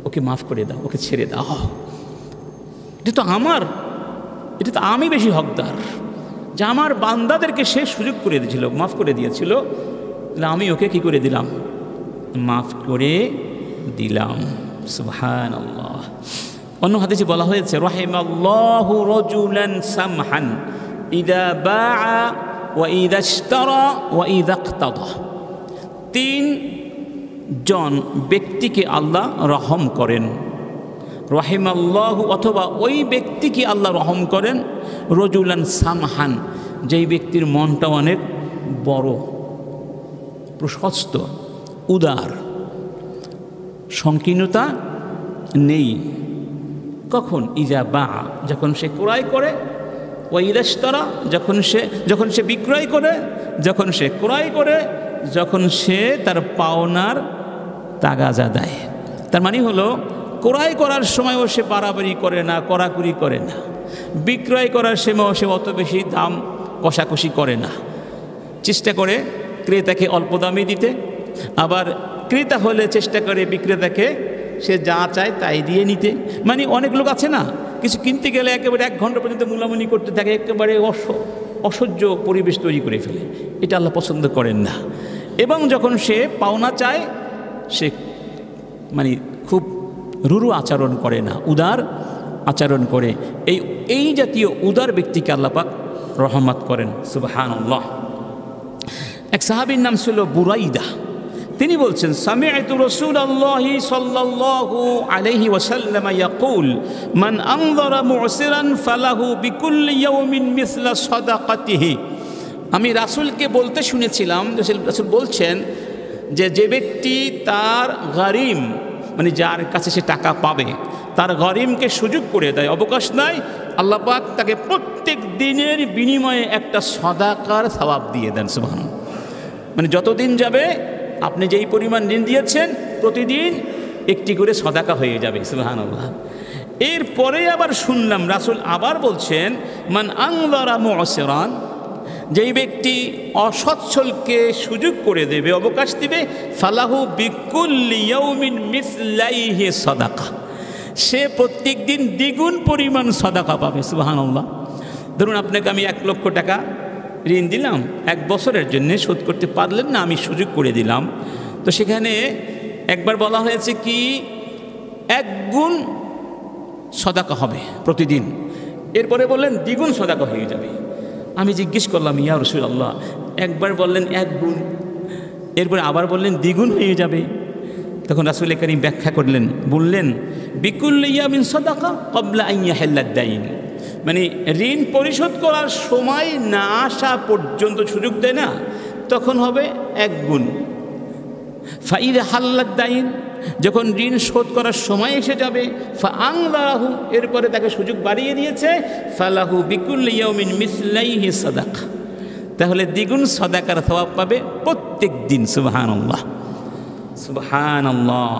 ওকে মাফ করে দাও, ওকে ছেড়ে দাও। এটা তো আমি বেশি হকদার, যে আমার বান্দাদেরকে সে সুযোগ করে দিয়েছিল, মাফ করে দিয়েছিল, আমি ওকে কি করে দিলাম? মাফ করে দিলাম। সুবহানাল্লাহ। অন্য হাদিসে বলা হয়েছে, রাহিমাল্লাহু রাজুলান সামহান ইযা বাআ ওয়া ইযা ইশতারা ওয়া ইযা ইক্তাদা। 3 জন ব্যক্তিকে আল্লাহ রহম করেন। রাহিমাল্লাহু, অথবা ওই ব্যক্তিকে আল্লাহ রহম করেন, রাজুলান সামহান, যেই ব্যক্তির মনটা অনেক বড়, প্রশস্ত, উদার, সংকীর্ণতা নেই। কখন? ইজা বা, যখন সে ক্রয় করে, ওয়া ইযা ইশতারা, যখন সে বিক্রয় করে, যখন সে ক্রয় করে, যখন সে তার পাওনার তাগাজা দেয়। তার মানে হলো, ক্রয় করার সময়ও সে বাড়াবাড়ি করে না, কড়াকড়ি করে না। বিক্রয় করার সময়ও সে অত বেশি দাম কষাকষি করে না। চেষ্টা করে ক্রেতাকে অল্প দামে দিতে, আবার ক্রেতা হলে চেষ্টা করে বিক্রেতাকে সে যা চায় তাই দিয়ে নিতে। মানে অনেক লোক আছে না, কিছু কিনতে গেলে একেবারে 1 ঘন্টা পর্যন্ত মুলামুলি করতে থাকে, একেবারে অসহ্য পরিবেশ তৈরি করে ফেলে। এটা আল্লাহ পছন্দ করেন না। এবং যখন সে পাওনা চায়, সে মানে খুব রুরু আচরণ করে না, উদার আচরণ করে। এই জাতীয় উদার ব্যক্তিকে আল্লাহ পাক রহমত করেন। সুবহানাল্লাহ। এক সাহাবীর নাম ছিল বুরাইদা। তিনি বলছেন, সামি'তু রাসূলুল্লাহি সাল্লাল্লাহু আলাইহি ওয়াসাল্লাম ইয়াকুল মান আনযারা মু'সিরান ফালাহু বিকুল্লি ইয়াউমিন মিসলা সাদাকাতিহি। আমি রাসূলকে বলতে শুনেছিলাম, রাসূল বলছেন যে ব্যক্তি তার গরিম, মানে যার কাছে সে টাকা পাবে, তার গরিমকে সুযোগ করে দেয়, অবকাশ নাই, আল্লাহ পাক তাকে প্রত্যেক দিনের বিনিময়ে একটা সাদাকার সওয়াব দিয়ে দেন। সুবহানাল্লাহ। মানে যতদিন যাবে আপনি যেই পরিমাণ ঋণ দিয়েছেন, প্রতিদিন একটি করে সাদাকা হয়ে যাবে। সুবহানাল্লাহ। এরপরে আবার শুনলাম রাসূল আবার বলছেন, মান আনযারা মু'সিরান, যেই ব্যক্তি অসচ্ছলকে সুযোগ করে দেবে, অবকাশ দিবে, ফালাহু বিকুল্লি ইয়াউমিন মিসলাইহি সাদাকা, সে প্রত্যেক দিন দ্বিগুণ পরিমাণ সাদাকা পাবে। সুবহানাল্লাহ। ধরুন আপনাকে আমি 1 লক্ষ টাকা ঋণ দিলাম, 1 বছরের জন্য শোধ করতে পারলেন না, আমি সুযোগ করে দিলাম। তো সেখানে একবার বলা হয়েছে কি 1 গুণ সাদাকা হবে প্রতিদিন, এরপরে বললেন দ্বিগুণ সাদাকা হয়ে যাবে। আমি জিজ্ঞেস করলাম, ইয়া রাসূলুল্লাহ, একবার বললেন 1 গুণ, এরপরে আবার বললেন দ্বিগুণ হয়ে যাবে। তখন রাসূল কারীম ব্যাখ্যা করলেন, বললেন বিকুল্লি ইয়ামিন সাদাকা ক্বাবলা আন ইয়াহিল্লাদ দাইন, মানে ঋণ পরিশোধ করার সময় না আসা পর্যন্ত সুযোগ দেয় না, তখন হবে 1 গুণ। ফাইদা হাল্লাদ দাইন, যখন ঋণ শোধ করার সময় এসে যাবে, ফাআনযারাহু, এরপরে তাকে সুযোগ বাড়িয়ে দিয়েছে, ফালাহু বিকুল্লি ইয়াউমিন মিসলাইহি সাদাকা, তাহলে দ্বিগুণ সাদাকার সওয়াব পাবে প্রত্যেক দিন। সুবহানাল্লাহ, সুবহানাল্লাহ।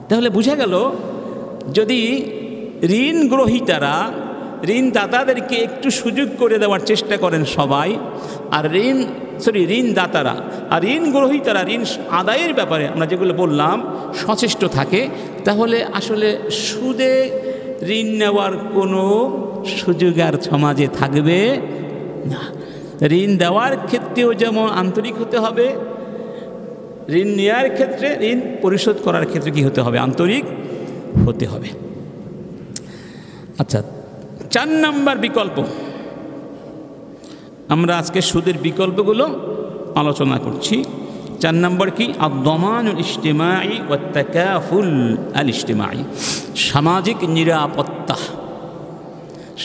তাহলে বোঝা গেল, যদি ঋণ গ্রহীতারা ঋণদাতাদেরকে একটু সুযোগ করে দেওয়ার চেষ্টা করেন সবাই, আর ঋণদাতারা আর ঋণ গ্রহীতারা ঋণ আদায়ের ব্যাপারে আমরা যেগুলো বললাম সচেষ্ট থাকে, তাহলে আসলে সুদে ঋণ নেওয়ার কোনো সুযোগ আর সমাজে থাকবে না। ঋণ দেওয়ার ক্ষেত্রেও যেমন আন্তরিক হতে হবে, ঋণ নেওয়ার ক্ষেত্রে, ঋণ পরিশোধ করার ক্ষেত্রে কি হতে হবে? আন্তরিক হতে হবে। আচ্ছা, 4 নম্বর বিকল্প, আমরা আজকে সুদের বিকল্পগুলো আলোচনা করছি। 4 নম্বর কি? আদ-দামানুল ইজতিমাঈ ওয়াত তাকাফুল আল ইজতিমাঈ, সামাজিক নিরাপত্তা।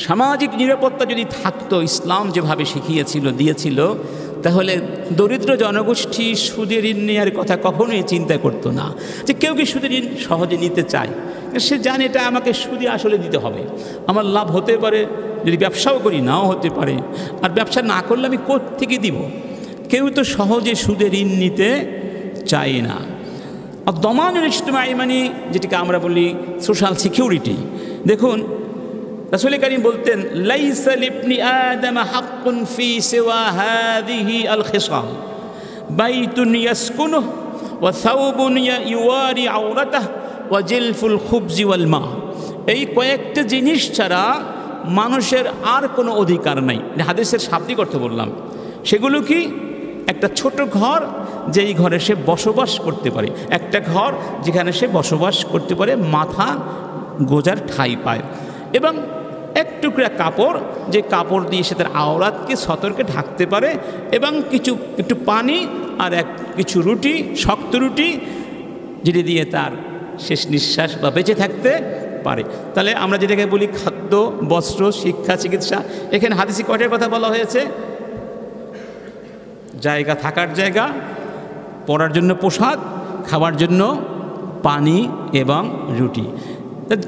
সামাজিক নিরাপত্তা যদি থাকতো, ইসলাম যেভাবে শিখিয়েছিল, দিয়েছিল, তাহলে দরিদ্র জনগোষ্ঠী সুদের ঋণ নেওয়ার কথা কখনোই চিন্তা করতো না। যে কেউ কি সুদের ঋণ সহজে নিতে চায়? সে জানে এটা আমাকে সুদে আসলে দিতে হবে, আমার লাভ হতে পারে, যদি ব্যবসাও করি নাও হতে পারে, আর ব্যবসা না করলে আমি কোত্থেকে দিব? কেউ তো সহজে সুদের ঋণ নিতে চায় না। আর দমানুল ইজতিমাঈ মানে যেটাকে আমরা বলি সোশ্যাল সিকিউরিটি। দেখুন রাসূল কারীম বলতেন, লাইসা লিবনি আদম হাক্কুন ফি সিওয়া হাযিহি আল খিসাল, বাইতুন ইয়াসকুনুহু ওয়া সাওবুন ইউওয়ারি আওরাতাহু ওয়া জিলফুল খুবজি ওয়াল মা। এই কয়েকটা জিনিস ছাড়া মানুষের আর কোনো অধিকার নাই। হাদিসের শাব্দিক অর্থ বললাম। সেগুলো কি? একটা ছোট ঘর, যেই ঘরে সে বসবাস করতে পারে, একটা ঘর যেখানে সে বসবাস করতে পারে, মাথা গোজার ঠাঁই পায়, এবং এক টুকরা কাপড়, যে কাপড় দিয়ে সে তার আওরাতকে সতর্কে ঢাকতে পারে, এবং একটু পানি আর কিছু রুটি, শক্ত রুটি, যেটি দিয়ে তার শেষ নিঃশ্বাস বা বেঁচে থাকতে পারে। তাহলে আমরা যেটাকে বলি খাদ্য, বস্ত্র, শিক্ষা, চিকিৎসা, এখানে হাদিসে কয়টার কথা বলা হয়েছে? জায়গা, থাকার জায়গা, পরার জন্য পোশাক, খাওয়ার জন্য পানি এবং রুটি।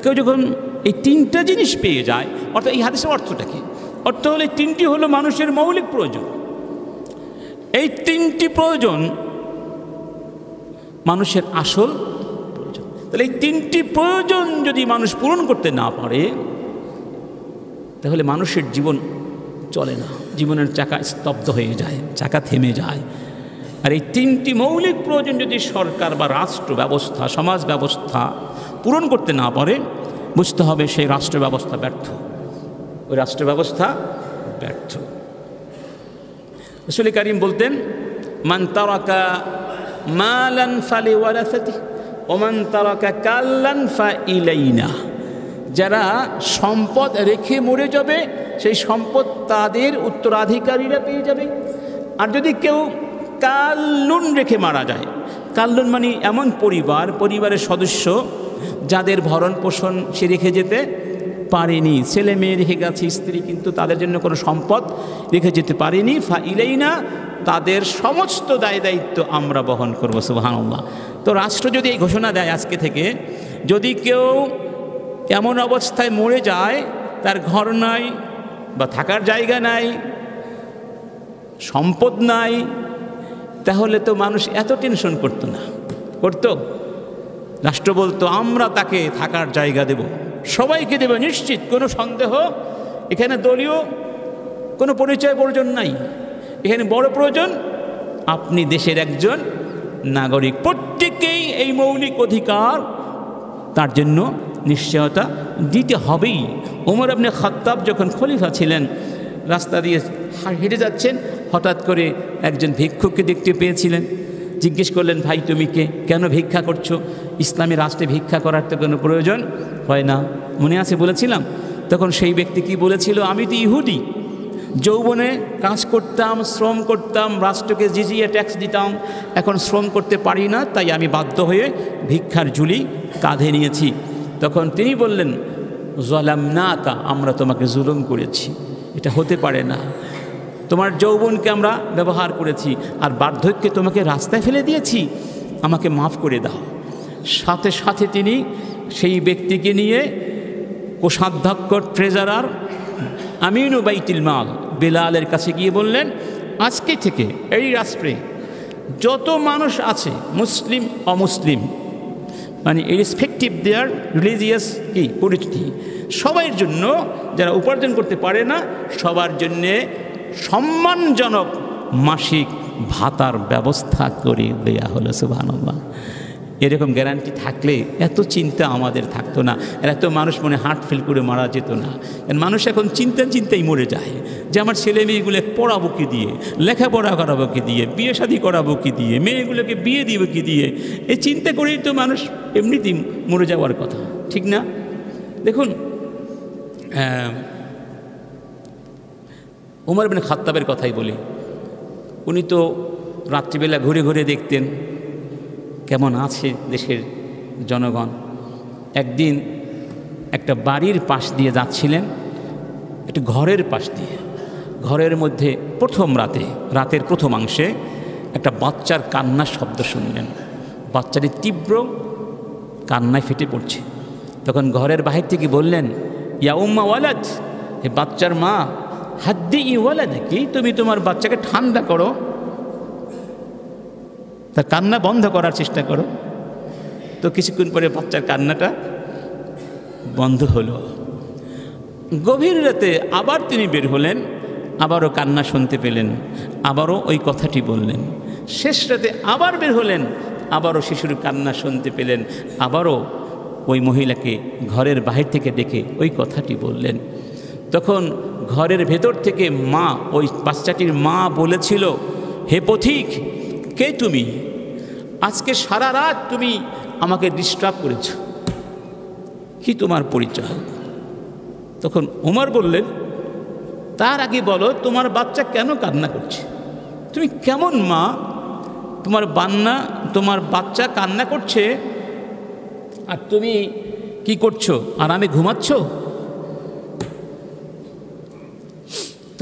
কেউ যখন এই 3টা জিনিস পেয়ে যায়, অর্থাৎ এই হাদিসের অর্থটা কি? অর্থ হলো এই 3টি হলো মানুষের মৌলিক প্রয়োজন। এই 3টি প্রয়োজন মানুষের আসল প্রয়োজন। তাহলে এই 3টি প্রয়োজন যদি মানুষ পূরণ করতে না পারে, তাহলে মানুষের জীবন চলে না, জীবনের চাকা স্তব্ধ হয়ে যায়, চাকা থেমে যায়। আর এই 3টি মৌলিক প্রয়োজন যদি সরকার বা রাষ্ট্র ব্যবস্থা, সমাজ ব্যবস্থা পূরণ করতে না পারে, বুঝতে হবে সেই রাষ্ট্র ব্যবস্থা ব্যর্থ, ওই রাষ্ট্র ব্যবস্থা ব্যর্থ। রাসূল কারীম বলতেন, মান তারাকা মালান ফালিওয়ারাসাতিহি ওয়া মান তারাকা কাল্লান ফাইলাইনা। যারা সম্পদ রেখে মরে যাবে, সেই সম্পদ তাদের উত্তরাধিকারীরা পেয়ে যাবে। আর যদি কেউ কাল্লুন রেখে মারা যায়, কাল্লুন মানে এমন পরিবারের সদস্য যাদের ভরণ পোষণ সে রেখে যেতে পারেনি, ছেলে মেয়ে রেখে গেছে, স্ত্রী, কিন্তু তাদের জন্য কোনো সম্পদ রেখে যেতে পারেনি, ফাইলাইনা, তাদের সমস্ত দায় দায়িত্ব আমরা বহন করবো। সুবহানাল্লাহ। তো রাষ্ট্র যদি এই ঘোষণা দেয় আজকে থেকে, যদি কেউ এমন অবস্থায় মরে যায়, তার ঘর নাই বা থাকার জায়গা নাই, সম্পদ নাই, তাহলে তো মানুষ এত টেনশন করতো না, করতো? রাষ্ট্র বলতো, আমরা তাকে থাকার জায়গা দেব, সবাইকে দেব নিশ্চিত, কোনো সন্দেহ, এখানে দলীয় কোনো পরিচয় প্রয়োজন নাই। এখানে বড় প্রয়োজন আপনি দেশের একজন নাগরিক, প্রত্যেকেই এই মৌলিক অধিকার তার জন্য নিশ্চয়তা দিতে হবেই। ওমর ইবনে খাত্তাব যখন খলিফা ছিলেন, রাস্তা দিয়ে হেঁটে যাচ্ছেন, হঠাৎ করে একজন ভিক্ষুককে দেখতে পেয়েছিলেন। জিজ্ঞেস করলেন, ভাই তুমি কে, কেন ভিক্ষা করছো? ইসলামী রাষ্ট্রে ভিক্ষা করার তো কোনো প্রয়োজন হয় না, মনে আছে বলেছিলাম? তখন সেই ব্যক্তি কি বলেছিল, আমি তো ইহুদি, যৌবনে কাজ করতাম, শ্রম করতাম, রাষ্ট্রকে জিজিয়া ট্যাক্স দিতাম, এখন শ্রম করতে পারি না, তাই আমি বাধ্য হয়ে ভিক্ষার ঝুলি কাঁধে নিয়েছি। তখন তিনি বললেন, যালামনাকা, আমরা তোমাকে জুলুম করেছি, এটা হতে পারে না, তোমার যৌবনকে আমরা ব্যবহার করেছি, আর বার্ধক্যে তোমাকে রাস্তায় ফেলে দিয়েছি, আমাকে মাফ করে দাও। সাথে সাথে তিনি সেই ব্যক্তিকে নিয়ে কোষাধ্যক্ষ, ট্রেজারার, আমিনু বাইতুল মাল বেলালের কাছে গিয়ে বললেন, আজকে থেকে এই রাষ্ট্রে যত মানুষ আছে, মুসলিম অমুসলিম, মানে ইরেসপেক্টিভ দেয়ার রিলিজিয়াস কি পরিচিতি, সবার জন্য, যারা উপার্জন করতে পারে না, সবার জন্যে সম্মানজনক মাসিক ভাতার ব্যবস্থা করে দেয়া হলো। সুবহানাল্লাহ। এরকম গ্যারান্টি থাকলে এত চিন্তা আমাদের থাকতো না, আর এত মানুষ মনে হার্ট ফেল করে মারা যেত না। মানুষ এখন চিন্তাই মরে যায় যে আমার ছেলে মেয়েগুলো পড়াবো কি দিয়ে, লেখাপড়া করাবো কি দিয়ে, বিয়ে শাদী করাবো কি দিয়ে, মেয়েগুলোকে বিয়ে দিব কি দিয়ে। এই চিন্তা করেই তো মানুষ এমনিতেই মরে যাওয়ার কথা, ঠিক না? দেখুন, উমর বিন খাত্তাবের কথাই বলি। উনি তো রাত্রিবেলা ঘুরে ঘুরে দেখতেন কেমন আছে দেশের জনগণ। একদিন একটা বাড়ির পাশ দিয়ে যাচ্ছিলেন, একটা ঘরের পাশ দিয়ে। ঘরের মধ্যে রাতের প্রথমাংশে একটা বাচ্চার কান্নার শব্দ শুনলেন। বাচ্চাটি তীব্র কান্নায় ফেটে পড়ছে। তখন ঘরের বাহির থেকে বললেন, ইয়া উম্মা ওয়ালাদ, হে বাচ্চার মা, হাদ্দি ই ওয়ালাদ, কি তুমি তোমার বাচ্চাকে ঠান্ডা করো, তার কান্না বন্ধ করার চেষ্টা করো। তো কিছুক্ষণ পরে বাচ্চার কান্নাটা বন্ধ হলো। গভীর রাতে আবার তিনি বের হলেন, আবারও কান্না শুনতে পেলেন, আবারও ওই কথাটি বললেন। শেষ রাতে আবার বের হলেন, আবারও শিশুর কান্না শুনতে পেলেন, আবারও ওই মহিলাকে ঘরের বাহির থেকে ডেকে ওই কথাটি বললেন। তখন ঘরের ভেতর থেকে মা, ওই বাচ্চাটির মা বলেছিল, হে পথিক, কে তুমি? আজকে সারা রাত তুমি আমাকে ডিস্টার্ব করেছ, কি তোমার পরিচয়? তখন উমর বললেন, তার আগে বলো তোমার বাচ্চা কেন কান্না করছে? তুমি কেমন মা? তোমার বাচ্চা কান্না করছে আর তুমি কি করছো? আরামে ঘুমাচ্ছ?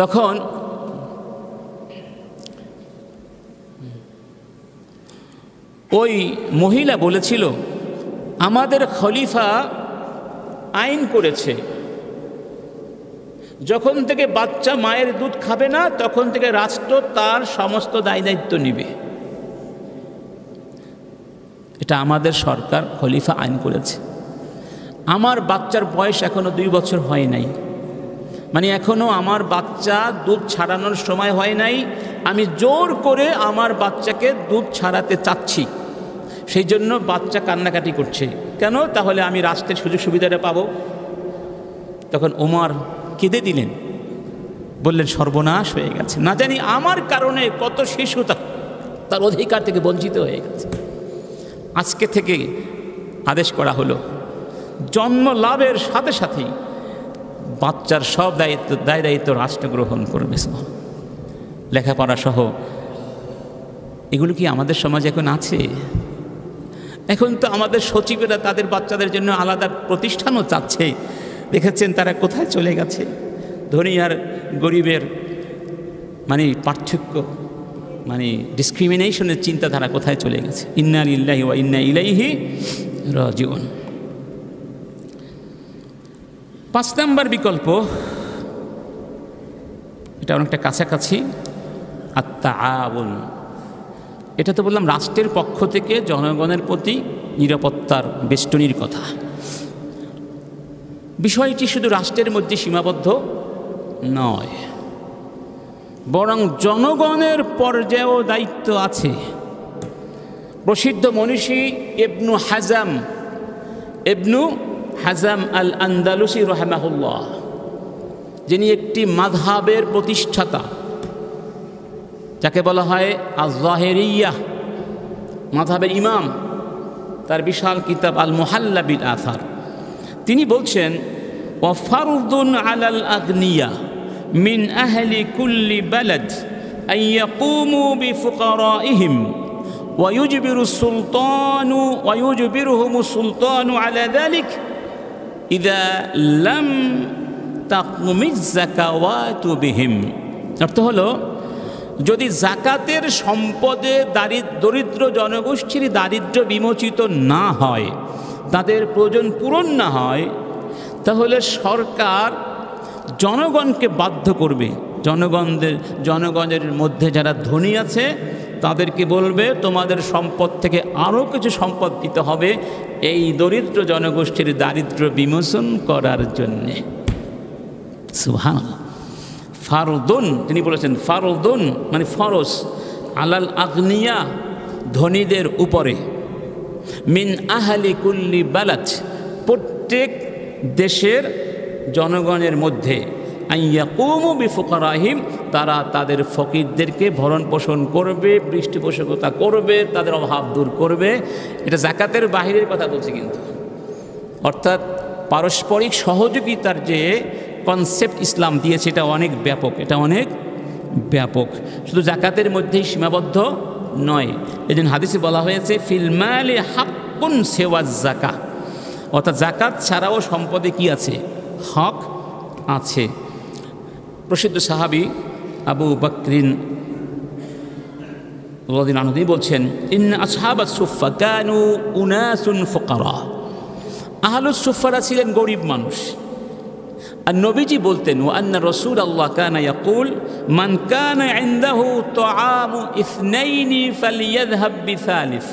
তখন ওই মহিলা বলেছিল, আমাদের খলিফা আইন করেছে, যখন থেকে বাচ্চা মায়ের দুধ খাবে না তখন থেকে রাষ্ট্র তার সমস্ত দায় দায়িত্ব নেবে। এটা আমাদের সরকার, খলিফা আইন করেছে। আমার বাচ্চার বয়স এখনো 2 বছর হয় নাই, মানে এখনো আমার বাচ্চা দুধ ছাড়ানোর সময় হয় নাই। আমি জোর করে আমার বাচ্চাকে দুধ ছাড়াতে চাচ্ছি, সেই জন্য বাচ্চা কান্নাকাটি করছে। কেন? তাহলে আমি রাষ্ট্রের সুযোগ সুবিধাটা পাবো। তখন ওমর কেঁদে দিলেন, বললেন, সর্বনাশ হয়ে গেছে, না জানি আমার কারণে কত শিশু তার অধিকার থেকে বঞ্চিত হয়ে গেছে। আজকে থেকে আদেশ করা হলো, জন্ম লাভের সাথে সাথেই বাচ্চার সব দায় দায়িত্ব রাষ্ট্র গ্রহণ করবে। লেখাপড়া সহ এগুলো কি আমাদের সমাজে এখন আছে? এখন তো আমাদের সচিবেরা তাদের বাচ্চাদের জন্য আলাদা প্রতিষ্ঠানও চাচ্ছে। দেখেছেন তারা কোথায় চলে গেছে? ধনী আর গরিবের মানে পার্থক্য, মানে ডিসক্রিমিনেশনের চিন্তাধারা কোথায় চলে গেছে। ইন্না লিল্লাহি ওয়া ইন্না ইলাইহি রাজিউন। 5 নম্বর বিকল্প, এটা অনেকটা কাছাকাছি, আত-তাআউন। এটা তো বললাম রাষ্ট্রের পক্ষ থেকে জনগণের প্রতি নিরাপত্তার বেষ্টনীর কথা। বিষয়টি শুধু রাষ্ট্রের মধ্যে সীমাবদ্ধ নয়, বরং জনগণের পর্যায়েও দায়িত্ব আছে। প্রসিদ্ধ মনীষী ইবনু হাজাম আল আন্দালুসি রাহিমাহুল্লাহ, যিনি একটি মাযহাবের প্রতিষ্ঠাতা, যাকে বলা হয় আয-যাহিরিয়্যাহ, মাযহাবের ইমাম, তার বিশাল কিতাব আল মুহাল্লা বিল আসার। তিনি বলছেন, ওয়া ফারদুন আলাল আগনিয়া মিন আহলি কুল্লি বালাদ আন ইয়াকুমু বিফুকারাইহিম ওয়া ইউজবিরুহুম সুলতানু আলা যালিক ইযা লাম তাকুমিজ যাকাওয়াতু বিহিম। অর্থ হলো, যদি জাকাতের সম্পদে দরিদ্র জনগোষ্ঠীর দারিদ্র্য বিমোচিত না হয়, তাদের প্রয়োজন পূরণ না হয়, তাহলে সরকার জনগণকে বাধ্য করবে, জনগণের মধ্যে যারা ধনী আছে তাদেরকে বলবে, তোমাদের সম্পদ থেকে আরও কিছু সম্পদ দিতে হবে এই দরিদ্র জনগোষ্ঠীর দারিদ্র্য বিমোচন করার জন্যে। সুবহানাল্লাহ। ফারদুন, তিনি বলেছেন ফারদুন মানে ফরজ, আলাল আগনিয়া, ধনীদের উপরে, মিন আহলি কুল্লি বালাদ, প্রত্যেক দেশের জনগণের মধ্যে, আইয়াকুমু বিফুকারাহিম, তারা তাদের ফকিরদেরকে ভরণ পোষণ করবে, পৃষ্ঠপোষকতা করবে, তাদের অভাব দূর করবে। এটা যাকাতের বাহিরের কথা বলছে কিন্তু, অর্থাৎ পারস্পরিক সহযোগিতার যে কনসেপ্ট ইসলাম দিয়েছে এটা অনেক ব্যাপক, এটা অনেক ব্যাপক, শুধু যাকাতের মধ্যেই সীমাবদ্ধ নয়। এই জন্য হাদিসে বলা হয়েছে ফিল মালি হাক্কুন সিওয়াজ যাকাত, অর্থাৎ যাকাত ছাড়াও সম্পদে কি আছে, হক আছে। প্রসিদ্ধ সাহাবী আবু বকরিন রাদিয়াল্লাহু আনহু বলছেন, ইন্না আসহাবাস সুফফা কানু উনাসুন ফুকারা, আহলুস সুফফারা ছিলেন গরিব মানুষ। আর নবীজি বলতেন, ওয়া আন্না রাসূলুল্লাহ কানা ইয়াকুল মান কানা ইনদাহু তাআমু ইসনাইনি ফালিয়াযহাব বিসালিস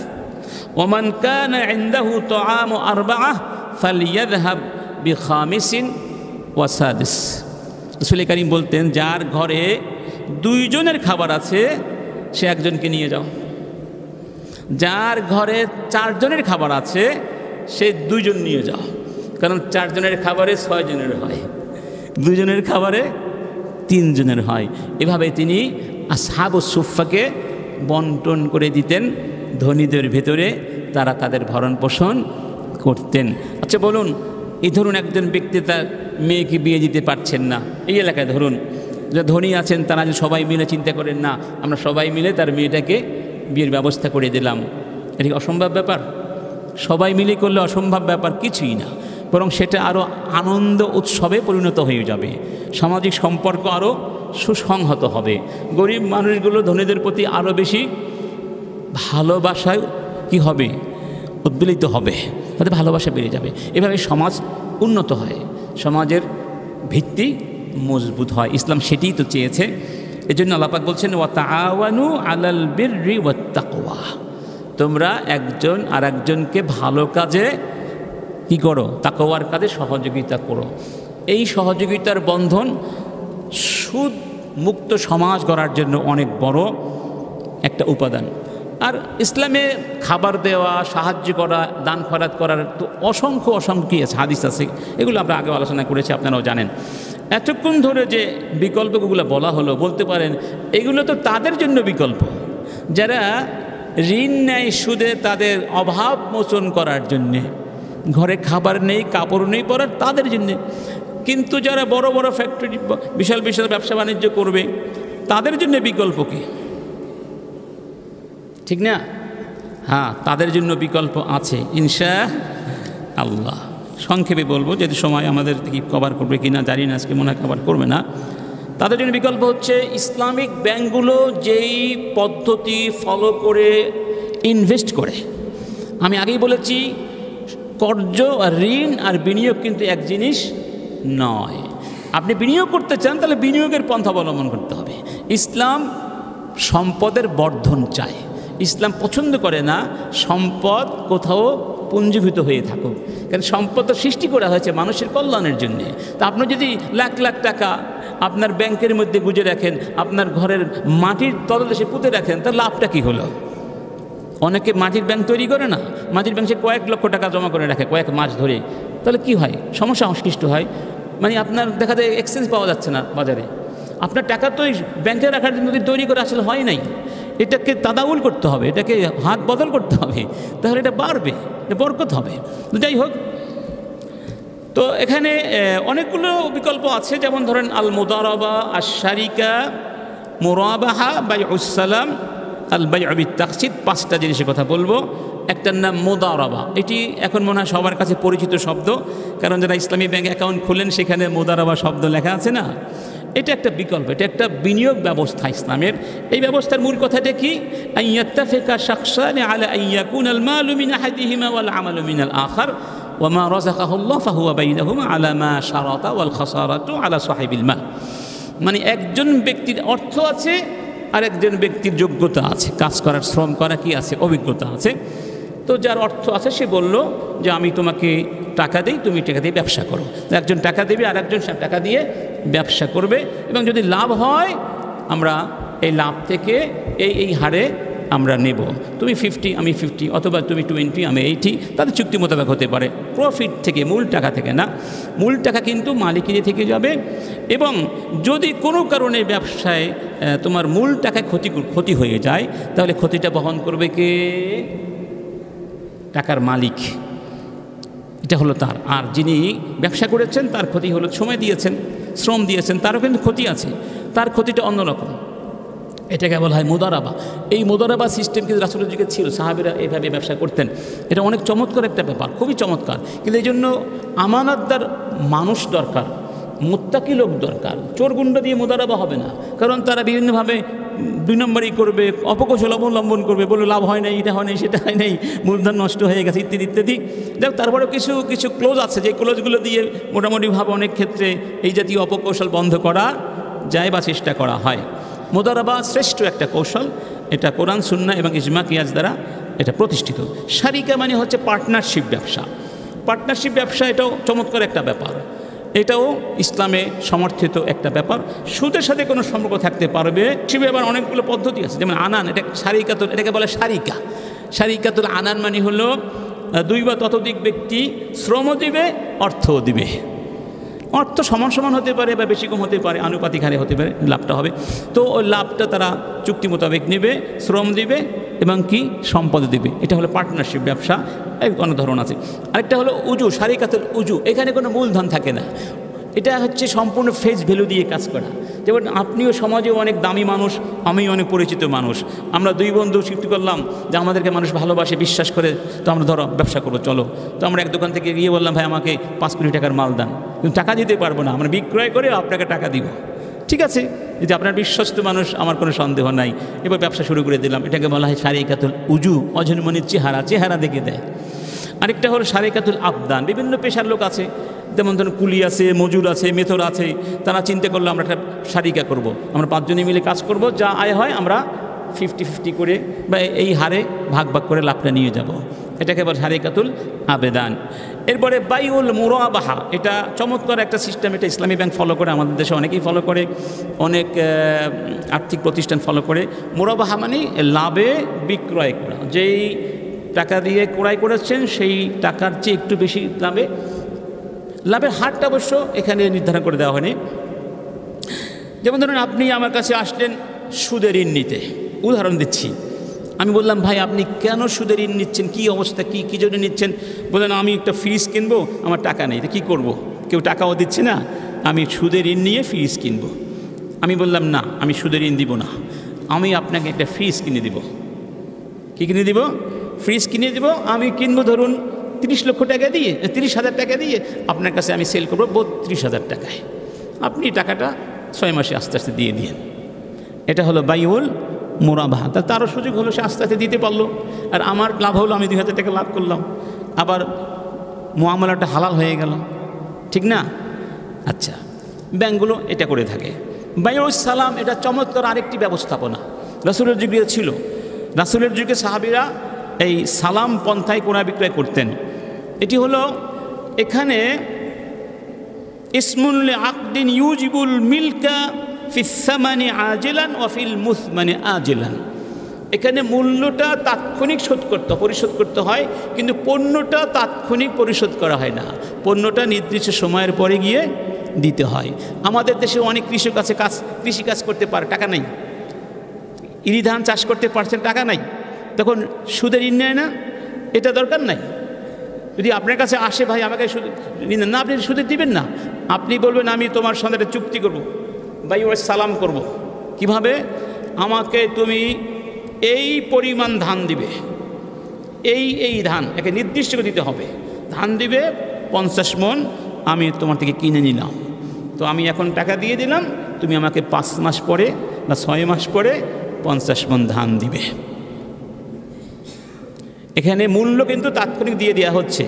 ওয়া মান কানা ইনদাহু তাআমু আরবাআহ ফালিয়াযহাব বিখামিসিন ওয়া সাদিস। রাসূল কারীম বলতেন, যার ঘরে 2 জনের খাবার আছে সে একজনকে নিয়ে যাও, যার ঘরে 4 জনের খাবার আছে সে 2 জন নিয়ে যাও, কারণ 4 জনের খাবারে 6 জনের হয়, 2 জনের খাবারে 3 জনের হয়। এভাবে তিনি আসহাবুস সুফফাকে বন্টন করে দিতেন ধনীদের ভেতরে, তারা তাদের ভরণ পোষণ করতেন। আচ্ছা বলুন, এই ধরুন একজন ব্যক্তি তার মেয়েকে বিয়ে দিতে পারছেন না, এই এলাকায় ধরুন যে ধনী আছেন তারা যে সবাই মিলে চিন্তা করেন, না আমরা সবাই মিলে তার মেয়েটাকে বিয়ের ব্যবস্থা করে দিলাম, এটা কি অসম্ভব ব্যাপার? সবাই মিলে করলে অসম্ভব ব্যাপার কিছুই না, বরং সেটা আরও আনন্দ উৎসবে পরিণত হয়ে যাবে, সামাজিক সম্পর্ক আরও সুসংহত হবে, গরিব মানুষগুলো ধনীদের প্রতি আরও বেশি ভালোবাসায় কি হবে, উদ্বেলিত হবে, তাদের ভালোবাসা বেড়ে যাবে। এভাবে সমাজ উন্নত হয়, সমাজের ভিত্তি মজবুত হয়। ইসলাম সেটিই তো চেয়েছে। এজন্য আল্লাহ পাক বলছেন, ওয়া তাআওয়ানু আলাল বিররি ওয়াত তাকওয়া, তোমরা একজন আর একজনকে ভালো কাজে কি করো, তাকওয়ার কাজে সহযোগিতা করো। এই সহযোগিতার বন্ধন সুদ মুক্ত সমাজ গড়ার জন্য অনেক বড় একটা উপাদান। আর ইসলামে খাবার দেওয়া, সাহায্য করা, দান খয়রাত করার তো অসংখ্য হাদিস আছে, এগুলো আমরা আগে আলোচনা করেছি, আপনারাও জানেন। এতক্ষণ ধরে যে বিকল্পগুলো বলা হলো, বলতে পারেন এগুলো তো তাদের জন্য বিকল্প যারা ঋণ নেয় সুদে তাদের অভাব মোচন করার জন্যে, ঘরে খাবার নেই, কাপড় নেই পরার, তাদের জন্যে। কিন্তু যারা বড় বড় ফ্যাক্টরি, বিশাল বিশাল ব্যবসা বাণিজ্য করবে, তাদের জন্য বিকল্প কি, ঠিক না? হ্যাঁ, তাদের জন্য বিকল্প আছে ইনশাআল্লাহ। সংক্ষেপে বলবো, যদি সময় আমাদের কি কভার করবে কিনা জানি না, আজকে মনে হয় কভার করবে না। তাদের জন্য বিকল্প হচ্ছে ইসলামিক ব্যাংকগুলো যেই পদ্ধতি ফলো করে ইনভেস্ট করে। আমি আগেই বলেছি, কর্জ আর ঋণ আর বিনিয়োগ কিন্তু এক জিনিস নয়। আপনি বিনিয়োগ করতে চান তাহলে বিনিয়োগের পন্থা অবলম্বন করতে হবে। ইসলাম সম্পদের বর্ধন চায়, ইসলাম পছন্দ করে না সম্পদ কোথাও পুঞ্জীভূত হয়ে থাকুক, কারণ সম্পদ তো সৃষ্টি করা হয়েছে মানুষের কল্যাণের জন্যে। তা আপনি যদি লাখ লাখ টাকা আপনার ব্যাংকের মধ্যে গুজে রাখেন, আপনার ঘরের মাটির তলদেশে পুঁতে রাখেন, তার লাভটা কী হলো? অনেকে মাটির ব্যাংক তৈরি করে না, মাটির ব্যাংকে কয়েক লক্ষ টাকা জমা করে রাখে কয়েক মাস ধরে, তাহলে কি হয়? সমস্যা সংশ্লিষ্ট হয়। মানে আপনার দেখা যায় এক্সচেঞ্জ পাওয়া যাচ্ছে না বাজারে, আপনার টাকা তো ব্যাংকে রাখার জন্য তৈরি করে আসলে হয় নাই, এটাকে তাদাউল করতে হবে, এটাকে হাত বদল করতে হবে, তাহলে এটা বাড়বে, এটা বরকত হবে। তো যাই হোক, তো এখানে অনেকগুলো বিকল্প আছে, যেমন ধরেন আল মুদারাবা, আশ শারিকা, মুরাবাহা, বাইউস সালাম, আল বাইউ বিত তাকসিদ, 5টা জিনিসের কথা বলবো। একটার নাম মুদারাবা, এটি এখন মনে হয় সবার কাছে পরিচিত শব্দ, কারণ যারা ইসলামী ব্যাংক অ্যাকাউন্ট খোলেন সেখানে মুদারাবা শব্দ লেখা আছে না। এটা একটা বিকল্প, এটা একটা বিনিয়োগ ব্যবস্থা ইসলামের। এই ব্যবস্থার মূল কথাটা কি? আইয়াত্তাফিকা শাখসানি আলা আইয়াকুনাল মালু মিন আহাদিহিমা ওয়াল আমালু মিনাল আখার ওয়া মা রাযাকাহুল্লাহ ফাহুয়া বাইনাহুমা আলা মা শারাতা ওয়াল খাসারাতু আলা সাহিবিল মাল। মানে একজন ব্যক্তির অর্থ আছে আর একজন ব্যক্তির যোগ্যতা আছে, কাজ করার, শ্রম করা কি আছে, অভিজ্ঞতা আছে। তো যার অর্থ আছে সে বলল যে আমি তোমাকে টাকা দিই, তুমি টাকা দিয়ে ব্যবসা করো। একজন টাকা দেবে আর একজন টাকা দিয়ে ব্যবসা করবে, এবং যদি লাভ হয় আমরা এই লাভ থেকে এই হারে আমরা নেব, তুমি 50 আমি 50, অথবা তুমি 20 আমি 80, তাদের চুক্তি মোতাবেক হতে পারে। প্রফিট থেকে, মূল টাকা থেকে না, মূল টাকা কিন্তু মালিকেরই থেকে যাবে। এবং যদি কোনো কারণে ব্যবসায় তোমার মূল টাকায় ক্ষতি হয়ে যায়, তাহলে ক্ষতিটা বহন করবে কে? টাকার মালিক। এটা হলো তার। আর যিনি ব্যবসা করেছেন তার ক্ষতি হলো, সময় দিয়েছেন, শ্রম দিয়েছেন, তারও কিন্তু ক্ষতি আছে, তার ক্ষতিটা অন্যরকম। এটাকে বলা হয় মুদারাবা। এই মুদারাবা সিস্টেম কিন্তু রাসূলের যুগে ছিল, সাহাবীরা এইভাবে ব্যবসা করতেন। এটা অনেক চমৎকার একটা ব্যাপার, খুবই চমৎকার। কিন্তু এই জন্য আমানতদার মানুষ দরকার, মুত্তাকি লোক দরকার। চোরগুন্ডা দিয়ে মুদারাবা হবে না, কারণ তারা বিভিন্নভাবে 2 নম্বরই করবে, অপকৌশল অবলম্বন করবে, বলে লাভ হয় নাই, এটা হয় নাই, সেটা হয় নাই, মূলধন নষ্ট হয়ে গেছে, ইত্যাদি ইত্যাদি। দেখ, তারপরেও কিছু ক্লোজ আছে, যে ক্লোজগুলো দিয়ে মোটামুটিভাবে অনেক ক্ষেত্রে এই জাতীয় অপকৌশল বন্ধ করা যায় বা চেষ্টা করা হয়। মুদারাবা শ্রেষ্ঠ একটা কৌশল, এটা কোরআন, সুন্নাহ এবং ইজমা কিয়াস দ্বারা এটা প্রতিষ্ঠিত। শারিকা মানে হচ্ছে পার্টনারশিপ ব্যবসা। পার্টনারশিপ ব্যবসা এটাও চমৎকার একটা ব্যাপার, এটাও ইসলামে সমর্থিত একটা ব্যাপার। সুদের সাথে কোনো সম্পর্ক থাকতে পারবে, সে ব্যাপার অনেকগুলো পদ্ধতি আছে। যেমন আনান, এটা শারিকাতুল, এটাকে বলে শারিকা। শারিকাতুল আনান মানে হলো 2 বা ততোধিক ব্যক্তি শ্রম দিবে, অর্থও দিবে। অর্থ সমান সমান হতে পারে বা বেশি কম হতে পারে, আনুপাতিক হারে হতে পারে, লাভটা হবে। তো ওই লাভটা তারা চুক্তি মোতাবেক নেবে, শ্রম দিবে এবং কি সম্পদ দিবে। এটা হলো পার্টনারশিপ ব্যবসা, অনেক ধরন আছে। আরেকটা হলো উজু, শারিকাতুল উজু। এখানে কোনো মূলধন থাকে না, এটা হচ্ছে সম্পূর্ণ ফেস ভ্যালু দিয়ে কাজ করা। যেমন আপনিও সমাজেও অনেক দামি মানুষ, আমিও অনেক পরিচিত মানুষ, আমরা 2 বন্ধু চুক্তি করলাম যে আমাদেরকে মানুষ ভালোবাসে, বিশ্বাস করে, তো আমরা ধরো ব্যবসা করবো, চলো। তো আমরা এক দোকান থেকে গিয়ে বললাম, ভাই আমাকে 5 কোটি টাকার মাল দান, কিন্তু টাকা দিতে পারবো না, আমরা বিক্রয় করে আপনাকে টাকা দিব। ঠিক আছে, যদি আপনার বিশ্বস্ত মানুষ, আমার কোনো সন্দেহ নাই। এবার ব্যবসা শুরু করে দিলাম। এটাকে বলা হয় শারিকাতুল উজু। অজন্মনির চেহারা দেখে দেয়। আরেকটা হলো শারিকাতুল আবদান। বিভিন্ন পেশার লোক আছে, যেমন ধরুন কুলি আছে, মজুর আছে, মেথর আছে, তারা চিন্তা করলো আমরা একটা শারিকা করব, আমরা 5 জনে মিলে কাজ করব, যা আয় হয় আমরা 50-50 করে বা এই হারে ভাগ করে লাভটা নিয়ে যাব। এটাকে বলে শারিকাতুল আবেদান। এরপরে বাইউল মুরাবাহা, এটা চমৎকার একটা সিস্টেম, এটা ইসলামী ব্যাংক ফলো করে, আমাদের দেশে অনেকেই ফলো করে, অনেক আর্থিক প্রতিষ্ঠান ফলো করে। মুরাবাহা মানে লাভে বিক্রয় করা, যেই টাকা দিয়ে ক্রয় করেছেন সেই টাকার চেয়ে একটু বেশি লাভের হারটা অবশ্য এখানে নির্ধারণ করে দেওয়া হয়নি। যেমন ধরুন আপনি আমার কাছে আসলেন সুদের ঋণ নিতে, উদাহরণ দিচ্ছি। আমি বললাম, ভাই আপনি কেন সুদের ঋণ নিচ্ছেন, কী অবস্থা, কী জন্য নিচ্ছেন? বললেন, আমি একটা ফ্রিজ কিনবো, আমার টাকা নেই, তো কী করবো, কেউ টাকাও দিচ্ছে না, আমি সুদের ঋণ নিয়ে ফ্রিজ কিনবো। আমি বললাম, না, আমি সুদের ঋণ দিব না, আমি আপনাকে একটা ফ্রিজ কিনে দিব। কী কিনে দিব? ফ্রিজ কিনে দিব। আমি কিনবো ধরুন 30 লক্ষ টাকা দিয়ে, 30,000 টাকা দিয়ে, আপনার কাছে আমি সেল করবো 32,000 টাকায়। আপনি টাকাটা 6 মাসে আস্তে আস্তে দিয়ে দিন। এটা হলো বাইউল মুরাবাহা। তারও সুযোগ হলো, সে আস্তে আস্তে দিতে পারলো, আর আমার লাভ হলো, আমি 2,000 টাকা লাভ করলাম, আবার মুআমালাটা হালাল হয়ে গেল, ঠিক না? আচ্ছা, ব্যাংকগুলো এটা করে থাকে। বাইউল সালাম, এটা চমৎকার আরেকটি ব্যবস্থাপনা, রাসূলের যুগে ছিল। রাসূলের যুগে সাহাবীরা এই সালাম পন্থায় ক্রয় বিক্রয় করতেন। এটি হলো, এখানে ইসমুল আকদিন ইউজিবুল মিলকা ফিস সামানি আজিলান ওয়া ফিল মুসমানি আজিলান। এখানে মূল্যটা তাৎক্ষণিক পরিশোধ করতে হয়, কিন্তু পণ্যটা তাৎক্ষণিক পরিশোধ করা হয় না, পণ্যটা নির্দিষ্ট সময়ের পরে গিয়ে দিতে হয়। আমাদের দেশে অনেক কৃষক আছে, কৃষিকাজ করতে পারে, টাকা নাই, ইরি ধান চাষ করতে পারছেন, টাকা নাই, তখন সুদের ঋণ নেয় না, এটা দরকার নাই। যদি আপনার কাছে আসে, ভাই আমাকে সুদের ঋণ না, আপনি সুদের দিবেন না, আপনি বলবেন আমি তোমার সঙ্গে একটা চুক্তি করবো, বাইউল সালাম করব। কিভাবে? আমাকে তুমি এই পরিমাণ ধান দিবে, এই ধান একে নির্দিষ্ট করে দিতে হবে, ধান দিবে 50 মণ, আমি তোমার থেকে কিনে নিলাম, তো আমি এখন টাকা দিয়ে দিলাম, তুমি আমাকে 5 মাস পরে বা 6 মাস পরে 50 মণ ধান দিবে। এখানে মূল্য কিন্তু তাৎক্ষণিক দিয়ে দেওয়া হচ্ছে,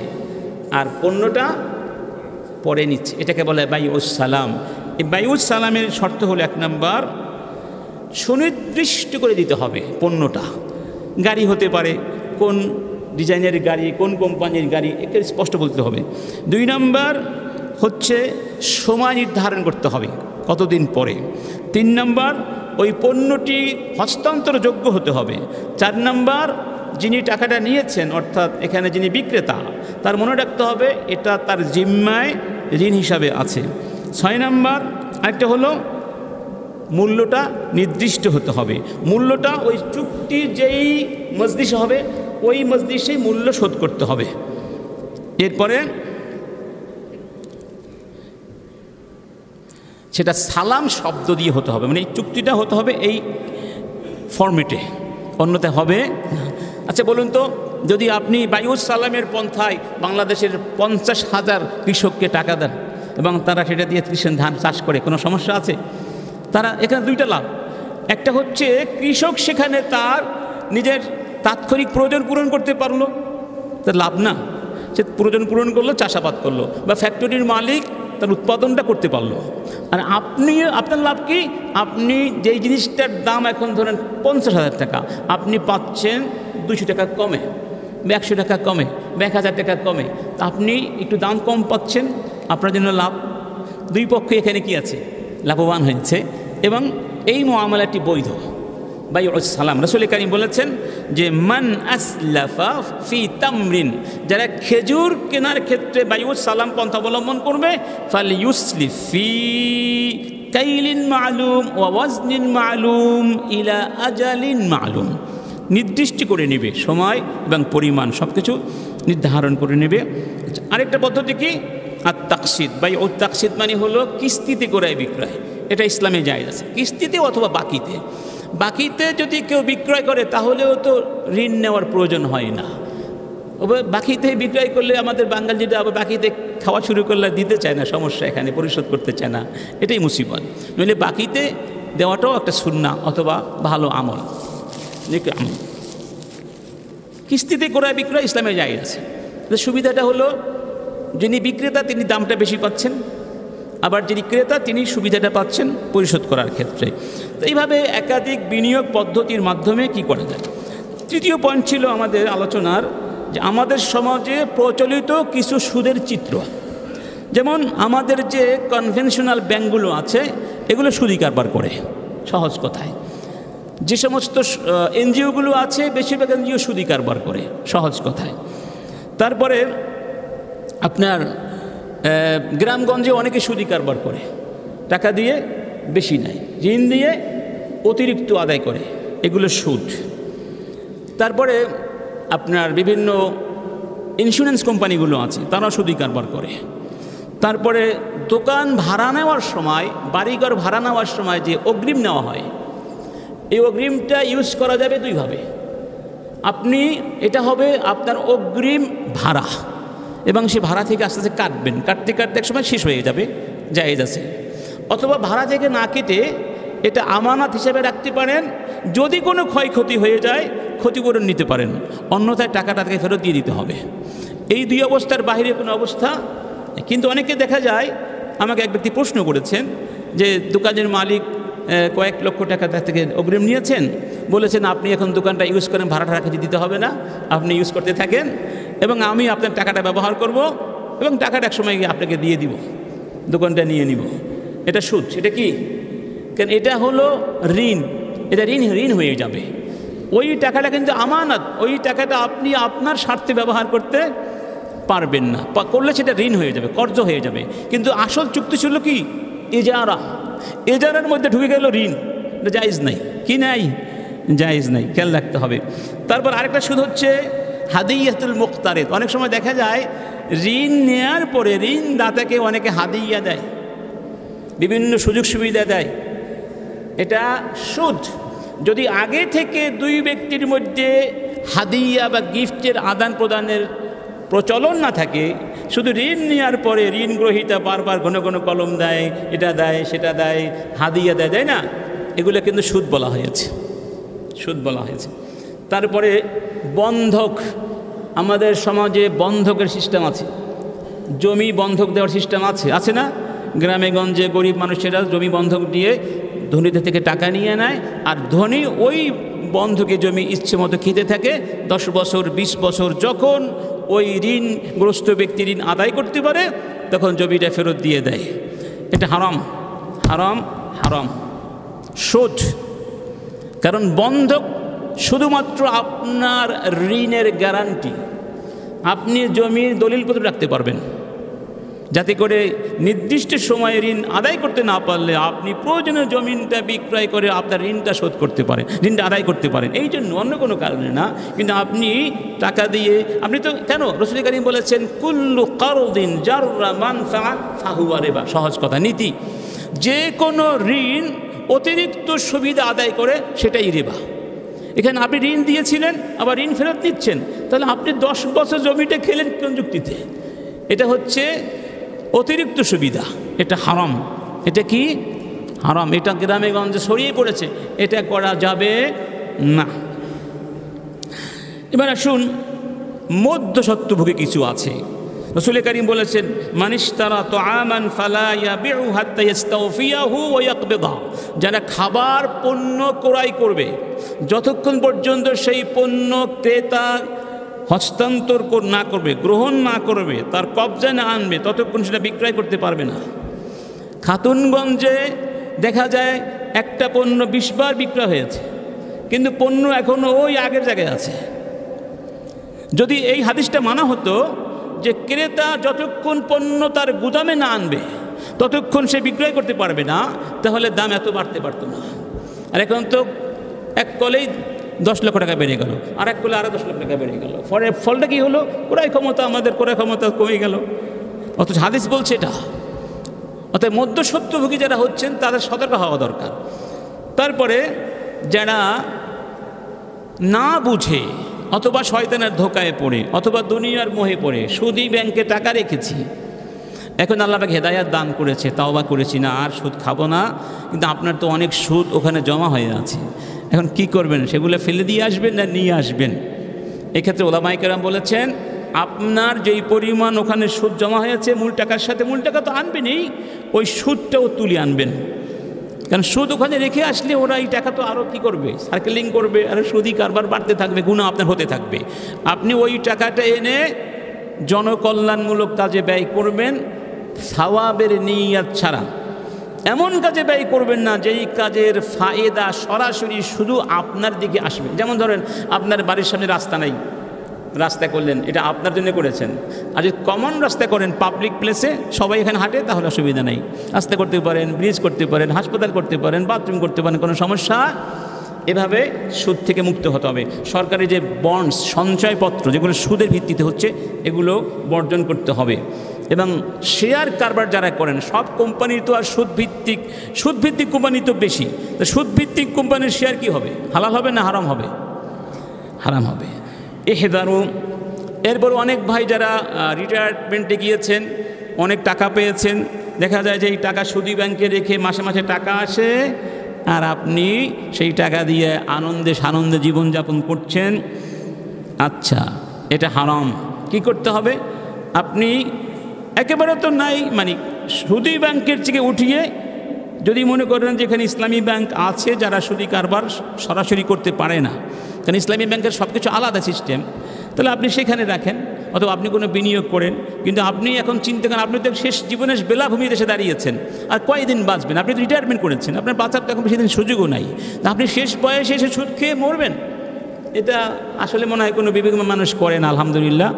আর পণ্যটা পরে নিচ্ছে। এটাকে বলে বাইউল সালাম। এই বাইউল সালামের শর্ত হলো, 1 নম্বর, সুনির্দিষ্ট করে দিতে হবে পণ্যটা। গাড়ি হতে পারে, কোন ডিজাইনের গাড়ি, কোন কোম্পানির গাড়ি, একে স্পষ্ট বলতে হবে। 2 নম্বর হচ্ছে সময় নির্ধারণ করতে হবে, কতদিন পরে। 3 নম্বর, ওই পণ্যটি হস্তান্তরযোগ্য হতে হবে। 4 নম্বর, যিনি টাকাটা নিয়েছেন অর্থাৎ এখানে যিনি বিক্রেতা, তার মনে রাখতে হবে এটা তার জিম্মায় ঋণ হিসাবে আছে। 6 নম্বর আরেকটা হলো মূল্যটা নির্দিষ্ট হতে হবে। মূল্যটা ওই চুক্তির যেই মজলিস হবে ওই মজলিসেই মূল্য শোধ করতে হবে। এরপরে সেটা সালাম শব্দ দিয়ে হতে হবে, মানে এই চুক্তিটা হতে হবে এই ফরম্যাটে, অন্যথায় হবে না। আচ্ছা বলুন তো, যদি আপনি বাইউস সালামের পন্থায় বাংলাদেশের 50,000 কৃষককে টাকা দেন এবং তারা সেটা দিয়ে ধান চাষ করে, কোনো সমস্যা আছে? তারা এখানে 2টা লাভ। একটা হচ্ছে কৃষক সেখানে তার নিজের তাৎক্ষণিক প্রয়োজন পূরণ করতে পারলো, তার লাভ না? সে প্রয়োজন পূরণ করলো, চাষাবাদ করলো, বা ফ্যাক্টরির মালিক তার উৎপাদনটা করতে পারলো। আর আপনি, আপনার লাভ কি? আপনি যেই জিনিসটার দাম এখন ধরেন 50,000 টাকা, আপনি পাচ্ছেন 200 টাকা কমে, 100 টাকা কমে, 1000 টাকা কমে। তা আপনি একটু দাম কম পাচ্ছেন, আপনার জন্য লাভ। 2 পক্ষ এখানে কি আছে? লাভবান হয়েছে। এবং এই মুআমালাটি বৈধ, বাইউস সালাম। রাসূল কারীম বলেছেন যে মান আসলাফা ফি তামরিন, যারা খেজুর কেনার ক্ষেত্রে বাইউস সালাম পন্থা অবলম্বন করবে, ফালইউসলিফ ফি কাইলিন মালুম ওয়া ওয়াজনিন মালুম ইলা আজালিন মালুম, নির্দিষ্ট করে নেবে সময় এবং পরিমাণ, সব কিছু নির্ধারণ করে নেবে। আরেকটা পদ্ধতি কি? আর তাকসিদ। বাইউত তাকসিদ মানে হলো কিস্তিতে ক্রয় বিক্রয়। এটা ইসলামে জায়েজ আছে, কিস্তিতে অথবা বাকিতে। বাকিতে যদি কেউ বিক্রয় করে তাহলেও তো ঋণ নেওয়ার প্রয়োজন হয় না। বাকিতে বিক্রয় করলে আমাদের বাঙালি যেটা আবার বাকিতে খাওয়া শুরু করলে দিতে চায় না, সমস্যা এখানে, পরিশোধ করতে চায় না, এটাই মুসিবত। নইলে বাকিতে দেওয়াটাও একটা সুন্নাহ অথবা ভালো আমল। কিস্তিতে ক্রয় বিক্রয় ইসলামে জায়েজ আছে। সুবিধাটা হলো যিনি বিক্রেতা তিনি দামটা বেশি পাচ্ছেন, আবার যিনি ক্রেতা তিনি সুবিধাটা পাচ্ছেন পরিশোধ করার ক্ষেত্রে। তো এইভাবে একাধিক বিনিয়োগ পদ্ধতির মাধ্যমে কি করা যায়। 3য় পয়েন্ট ছিল আমাদের আলোচনার যে আমাদের সমাজে প্রচলিত কিছু সুদের চিত্র। যেমন আমাদের যে কনভেনশনাল ব্যাঙ্কগুলো আছে এগুলো সুদি কারবার করে, সহজ কথায়। যে সমস্ত এনজিওগুলো আছে বেশিরভাগ এনজিও সুদি কারবার করে, সহজ কথায়। তারপরে আপনার গ্রামগঞ্জে অনেকে সুদি কারবার করে, টাকা দিয়ে বেশি নেয়, ঋণ দিয়ে অতিরিক্ত আদায় করে, এগুলো সুদ। তারপরে আপনার বিভিন্ন ইন্স্যুরেন্স কোম্পানিগুলো আছে, তারাও সুদি কারবার করে। তারপরে দোকান ভাড়া নেওয়ার সময়, বাড়িঘর ভাড়া নেওয়ার সময় যে অগ্রিম নেওয়া হয়, এই অগ্রিমটা ইউজ করা যাবে 2 ভাবে। আপনি এটা হবে আপনার অগ্রিম ভাড়া, এবং সে ভাড়া থেকে আস্তে আস্তে কাটবেন, কাটতে কাটতে এক সময় শেষ হয়ে যাবে, জায়েজ আছে। অথবা ভাড়া থেকে না কেটে এটা আমানত হিসেবে রাখতে পারেন, যদি কোনো ক্ষয়ক্ষতি হয়ে যায় ক্ষতিপূরণ নিতে পারেন, অন্যথায় টাকাটা তাকে ফেরত দিয়ে দিতে হবে। এই 2 অবস্থার বাইরে কোনো অবস্থা। কিন্তু অনেকে দেখা যায়, আমাকে এক ব্যক্তি প্রশ্ন করেছেন যে দোকানের মালিক কয়েক লক্ষ টাকা তার থেকে অগ্রিম নিয়েছেন, বলেছেন আপনি এখন দোকানটা ইউজ করেন, ভাড়াটা রাখতে দিতে হবে না, আপনি ইউজ করতে থাকেন এবং আমি আপনার টাকাটা ব্যবহার করব এবং টাকাটা এক সময় আপনাকে দিয়ে দিব, দোকানটা নিয়ে নিব। এটা সুদ। এটা কি? কারণ এটা হলো ঋণ, এটা ঋণ হয়ে যাবে। ওই টাকাটা কিন্তু আমানত, ওই টাকাটা আপনি আপনার স্বার্থে ব্যবহার করতে পারবেন না, করলে সেটা ঋণ হয়ে যাবে, কর্জ হয়ে যাবে। কিন্তু আসল চুক্তি ছিল কি? ইজারা। ইজারার মধ্যে ঢুকে গেল ঋণ, এটা জায়েজ নাই। কি নাই? জায়েজ নাই, খেয়াল রাখতে হবে। তারপর আরেকটা সুদ হচ্ছে হাদিয়াতুল মুক্তারিদ। অনেক সময় দেখা যায় ঋণ নেয়ার পরে ঋণদাতাকে অনেকে হাদিয়া দেয়, বিভিন্ন সুযোগ সুবিধা দেয়, এটা সুদ। যদি আগে থেকে 2 ব্যক্তির মধ্যে হাদিয়া বা গিফটের আদান প্রদানের প্রচলন না থাকে, শুধু ঋণ নেওয়ার পরে ঋণ গ্রহীতা বারবার ঘন ঘন কলম দেয়, এটা দেয় সেটা দেয়, হাদিয়া দেয়, দেয় না, এগুলো কিন্তু সুদ বলা হয়েছে, সুদ বলা হয়েছে। তারপরে বন্ধক, আমাদের সমাজে বন্ধকের সিস্টেম আছে, জমি বন্ধক দেওয়ার সিস্টেম আছে, আছে না? গ্রামে গঞ্জে গরিব মানুষেরা জমি বন্ধক দিয়ে ধনীদের থেকে টাকা নিয়ে নেয়, আর ধনী ওই বন্ধকে জমি ইচ্ছে মতো খেতে থাকে 10 বছর 20 বছর। যখন ওই ঋণগ্রস্ত ব্যক্তি ঋণ আদায় করতে পারে তখন জমিটা ফেরত দিয়ে দেয়। এটা হারাম, হারাম, হারাম। সুদ কারণ বন্ধক শুধুমাত্র আপনার ঋণের গ্যারান্টি। আপনি জমির দলিলপত্র রাখতে পারবেন, যাতে করে নির্দিষ্ট সময়ে ঋণ আদায় করতে না পারলে আপনি প্রয়োজনীয় জমিনটা বিক্রয় করে আপনার ঋণটা শোধ করতে পারেন, ঋণটা আদায় করতে পারেন। এই জন্য অন্য কোনো কারণে না। কিন্তু আপনি টাকা দিয়ে আপনি তো কেন রাসূল কারীম বলেছেন কুল্লু কারদিন জাররা মানফাআ ফাহুয়া রিবা। সহজ কথা, নীতি, যে কোনো ঋণ অতিরিক্ত সুবিধা আদায় করে সেটাই রিবা। এখানে আপনি ঋণ দিয়েছিলেন, আবার ঋণ ফেরত নিচ্ছেন, তাহলে আপনি 10 বছর জমিটা খেলেন কোন যুক্তিতে? এটা হচ্ছে অতিরিক্ত সুবিধা, এটা হারাম। এটা কি হারাম? এটা গ্রামে গঞ্জে ছড়িয়ে পড়েছে, এটা করা যাবে না। এবার আসুন, মধ্যস্বত্বভোগী কিছু আছে। রাসূল কারীম বলেছেন মানিশতারা তুআমান ফালা ইয়াবিউ হাত্তা ইস্তাওফিয়াহু ওয়া ইয়াকবিদা। যারা খাবার পণ্য ক্রয় করবে, যতক্ষণ পর্যন্ত সেই পণ্য ক্রেতা হস্তান্তর না করবে, গ্রহণ না করবে, তার কবজায় না আনবে, ততক্ষণ সেটা বিক্রয় করতে পারবে না। খাতুনগঞ্জে দেখা যায় একটা পণ্য 20 বার বিক্রয় হয়েছে, কিন্তু পণ্য এখনও ওই আগের জায়গায় আছে। যদি এই হাদিসটা মানা হতো যে ক্রেতা যতক্ষণ পণ্য তার গুদামে না আনবে ততক্ষণ সে বিক্রয় করতে পারবে না, তাহলে দাম এত বাড়তে পারতো না। আর এখন তো এক কলেই 10 লক্ষ টাকা বেড়ে গেল, আর এক কলে আরও 10 লক্ষ টাকা বেড়ে গেল। ফলটা কি হলো? ক্রয় ক্ষমতা, আমাদের ক্রয় ক্ষমতা কমে গেল। অথচ হাদিস বলছে এটা। অর্থাৎ মধ্যস্বত্বভোগী যারা হচ্ছেন তাদের সতর্ক হওয়া দরকার। তারপরে যারা না বুঝে অথবা শয়তানের ধোকায় পড়ে অথবা দুনিয়ার মোহে পড়ে সুদী ব্যাংকে টাকা রেখেছি, এখন আল্লাহ পাক হেদায়াত দান করেছে, তাওবা করেছি না, আর সুদ খাবো না, কিন্তু আপনার তো অনেক সুদ ওখানে জমা হয়ে আছে, এখন কি করবেন? সেগুলো ফেলে দিয়ে আসবেন না নিয়ে আসবেন? এক্ষেত্রে ওলামায়ে কেরাম বলেছেন আপনার যেই পরিমাণ ওখানে সুদ জমা হয়েছে মূল টাকার সাথে, মূল টাকা তো আনবেনই, ওই সুদটাও তুলে আনবেন। কারণ সুদ ওখানে রেখে আসলে ওরা এই টাকা তো আরও কী করবে? সার্কেলিং করবে, আর সুদী কারবার বাড়তে থাকবে, গুনাহ আপনার হতে থাকবে। আপনি ওই টাকাটা এনে জনকল্যাণমূলক কাজে ব্যয় করবেন, সাওয়াবের নিয়াত ছাড়া। এমন কাজে ব্যয় করবেন না যেই কাজের ফায়দা সরাসরি শুধু আপনার দিকে আসবে। যেমন ধরেন আপনার বাড়ির সামনে রাস্তা নাই, রাস্তা করলেন, এটা আপনার জন্য করেছেন। আর যদি কমন রাস্তা করেন পাবলিক প্লেসে, সবাই এখানে হাঁটে, তাহলে অসুবিধা নেই। রাস্তা করতে পারেন, ব্রিজ করতে পারেন, হাসপাতাল করতে পারেন, বাথরুম করতে পারেন, কোনো সমস্যা। এভাবে সুদ থেকে মুক্ত হতে হবে। সরকারি যে বন্ডস, সঞ্চয়পত্র যেগুলো সুদের ভিত্তিতে হচ্ছে, এগুলো বর্জন করতে হবে। এবং শেয়ার কারবার যারা করেন, সব কোম্পানির তো আর সুদভিত্তিক কোম্পানি তো বেশি, তো সুদভিত্তিক কোম্পানির শেয়ার কি হবে? হালাল হবে না হারাম হবে? হারাম হবে। এহেদারু। এরপর অনেক ভাই যারা রিটায়ারমেন্টে গিয়েছেন, অনেক টাকা পেয়েছেন, দেখা যায় যে এই টাকা সুদী ব্যাংকে রেখে মাসে মাসে টাকা আসে, আর আপনি সেই টাকা দিয়ে আনন্দে জীবনযাপন করছেন। আচ্ছা, এটা হারাম। কি করতে হবে? আপনি একেবারে তো নাই, মানে সুদী ব্যাংকের থেকে উঠিয়ে, যদি মনে করেন যে এখানে ইসলামী ব্যাংক আছে যারা সুদী কারবার সরাসরি করতে পারে না, কারণ ইসলামী ব্যাংকের সব কিছু আলাদা সিস্টেম, তাহলে আপনি সেখানে রাখেন, অথবা আপনি কোনো বিনিয়োগ করেন। কিন্তু আপনি এখন চিন্তা করেন, আপনি তো শেষ জীবনের বেলাভূমিতে এসে দাঁড়িয়েছেন, আর কয়দিন বাঁচবেন? আপনি তো রিটায়ারমেন্ট করেছেন, আপনার বাঁচার এখন বেশি দিন সুযোগও নাই, আপনি শেষ বয়সে এসে সুদ খেয়ে মরবেন। এটা আসলে মনে হয় কোনো বিবেকমান মানুষ করে না, আলহামদুলিল্লাহ।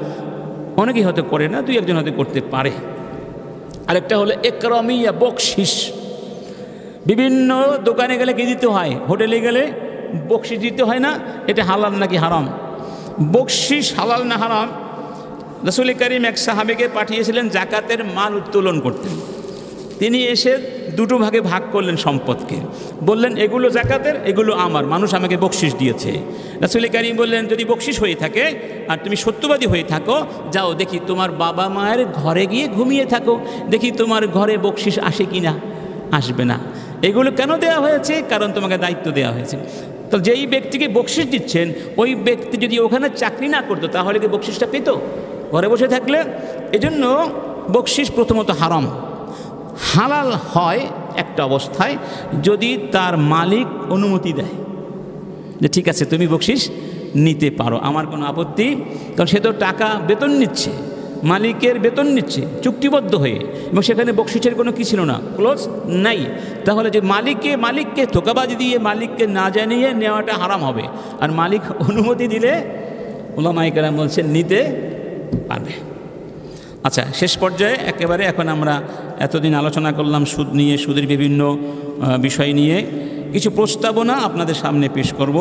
অনেকেই হয়তো করে না, 2-1 হয়তো করতে পারে। আরেকটা হলো একরামিয়া, বকশিস। বিভিন্ন দোকানে গেলে কি দিতে হয়? হোটেলে গেলে বকশিস দিতে হয় না? এটা হালাল নাকি হারাম? বকশিস হালাল না হারাম? রাসূল কারীম এক সাহাবীকে পাঠিয়েছিলেন জাকাতের মাল উত্তোলন করতে। তিনি এসে 2 ভাগে ভাগ করলেন সম্পদকে, বললেন এগুলো জাকাতের, এগুলো আমার, মানুষ আমাকে বকশিস দিয়েছে। রাসূল কারীম বললেন যদি বকশিস হয়ে থাকে আর তুমি সত্যবাদী হয়ে থাকো, যাও দেখি তোমার বাবা মায়ের ঘরে গিয়ে ঘুমিয়ে থাকো, দেখি তোমার ঘরে বকশিস আসে কি না। আসবে না। এগুলো কেন দেওয়া হয়েছে? কারণ তোমাকে দায়িত্ব দেওয়া হয়েছে। তো যেই ব্যক্তিকে বকশিস দিচ্ছেন, ওই ব্যক্তি যদি ওখানে চাকরি না করতো, তাহলে কি বকশিসটা পেত? ঘরে বসে থাকলে। এজন্য বকশিস প্রথমত হারাম। হালাল হয় একটা অবস্থায়, যদি তার মালিক অনুমতি দেয় যে ঠিক আছে, তুমি বকশিস নিতে পারো, আমার কোনো আপত্তি। কারণ সে তো টাকা বেতন নিচ্ছে, মালিকের বেতন নিচ্ছে চুক্তিবদ্ধ হয়ে, এবং সেখানে বকশিসের কোনো কি ছিল না, ক্লোজ নাই। তাহলে যে মালিককে ধোঁকাবাজি দিয়ে মালিককে না জানিয়ে নেওয়াটা হারাম হবে, আর মালিক অনুমতি দিলে উলামায়ে কেরাম বলছেন নিতে পারবে। আচ্ছা, শেষ পর্যায়ে একেবারে এখন আমরা এতদিন আলোচনা করলাম সুদ নিয়ে, সুদের বিভিন্ন বিষয় নিয়ে কিছু প্রস্তাবনা আপনাদের সামনে পেশ করব।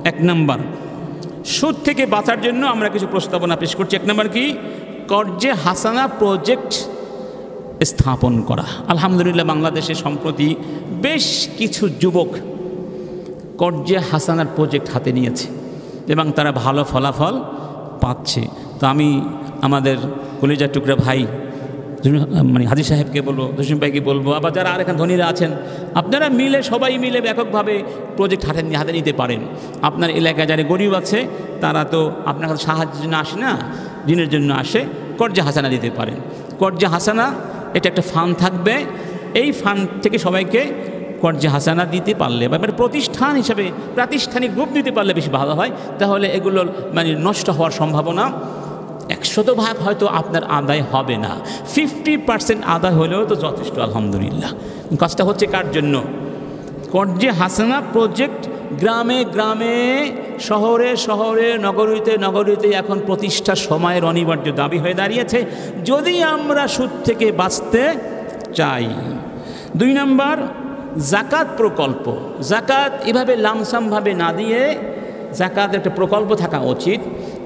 1 নম্বর, সুদ থেকে বাঁচার জন্য আমরা কিছু প্রস্তাবনা পেশ করছি। 1 নম্বর কি, কর্জে হাসানা প্রজেক্ট স্থাপন করা। আলহামদুলিল্লাহ বাংলাদেশে সম্প্রতি বেশ কিছু যুবক কর্জে হাসানার প্রজেক্ট হাতে নিয়েছে এবং তারা ভালো ফলাফল পাচ্ছে। তো আমি আমাদের কলিজার টুকরা ভাই মানে হাজী সাহেবকে বলবো, জসিম ভাইকে বলবো, আবার যারা আর এখানে ধনীরা আছেন, আপনারা মিলে সবাই মিলে ব্যাপকভাবে প্রজেক্ট হাতে নিতে পারেন। আপনার এলাকায় যারা গরিব আছে তারা তো আপনার কাছে সাহায্যের জন্য আসে না, দিনের জন্য আসে, কর্জে হাসানা দিতে পারেন। কর্জে হাসানা এটা একটা ফান্ড থাকবে, এই ফান্ড থেকে সবাইকে কর্জে হাসানা দিতে পারলে বা প্রতিষ্ঠান হিসাবে প্রাতিষ্ঠানিক রূপ দিতে পারলে বেশি ভালো হয়। তাহলে এগুলোর মানে নষ্ট হওয়ার সম্ভাবনা 100% হয়তো আপনার আদায় হবে না, 50% আদায় হলেও তো যথেষ্ট আলহামদুলিল্লাহ। কাজটা হচ্ছে কার জন্য? কর্জে হাসানা প্রজেক্ট গ্রামে গ্রামে, শহরে শহরে, নগরীতে নগরীতে এখন প্রতিষ্ঠার সময়ের অনিবার্য দাবি হয়ে দাঁড়িয়েছে, যদি আমরা সুদ থেকে বাঁচতে চাই। 2 নম্বর, জাকাত প্রকল্প। জাকাত এভাবে লামসামভাবে না দিয়ে জাকাত একটা প্রকল্প থাকা উচিত,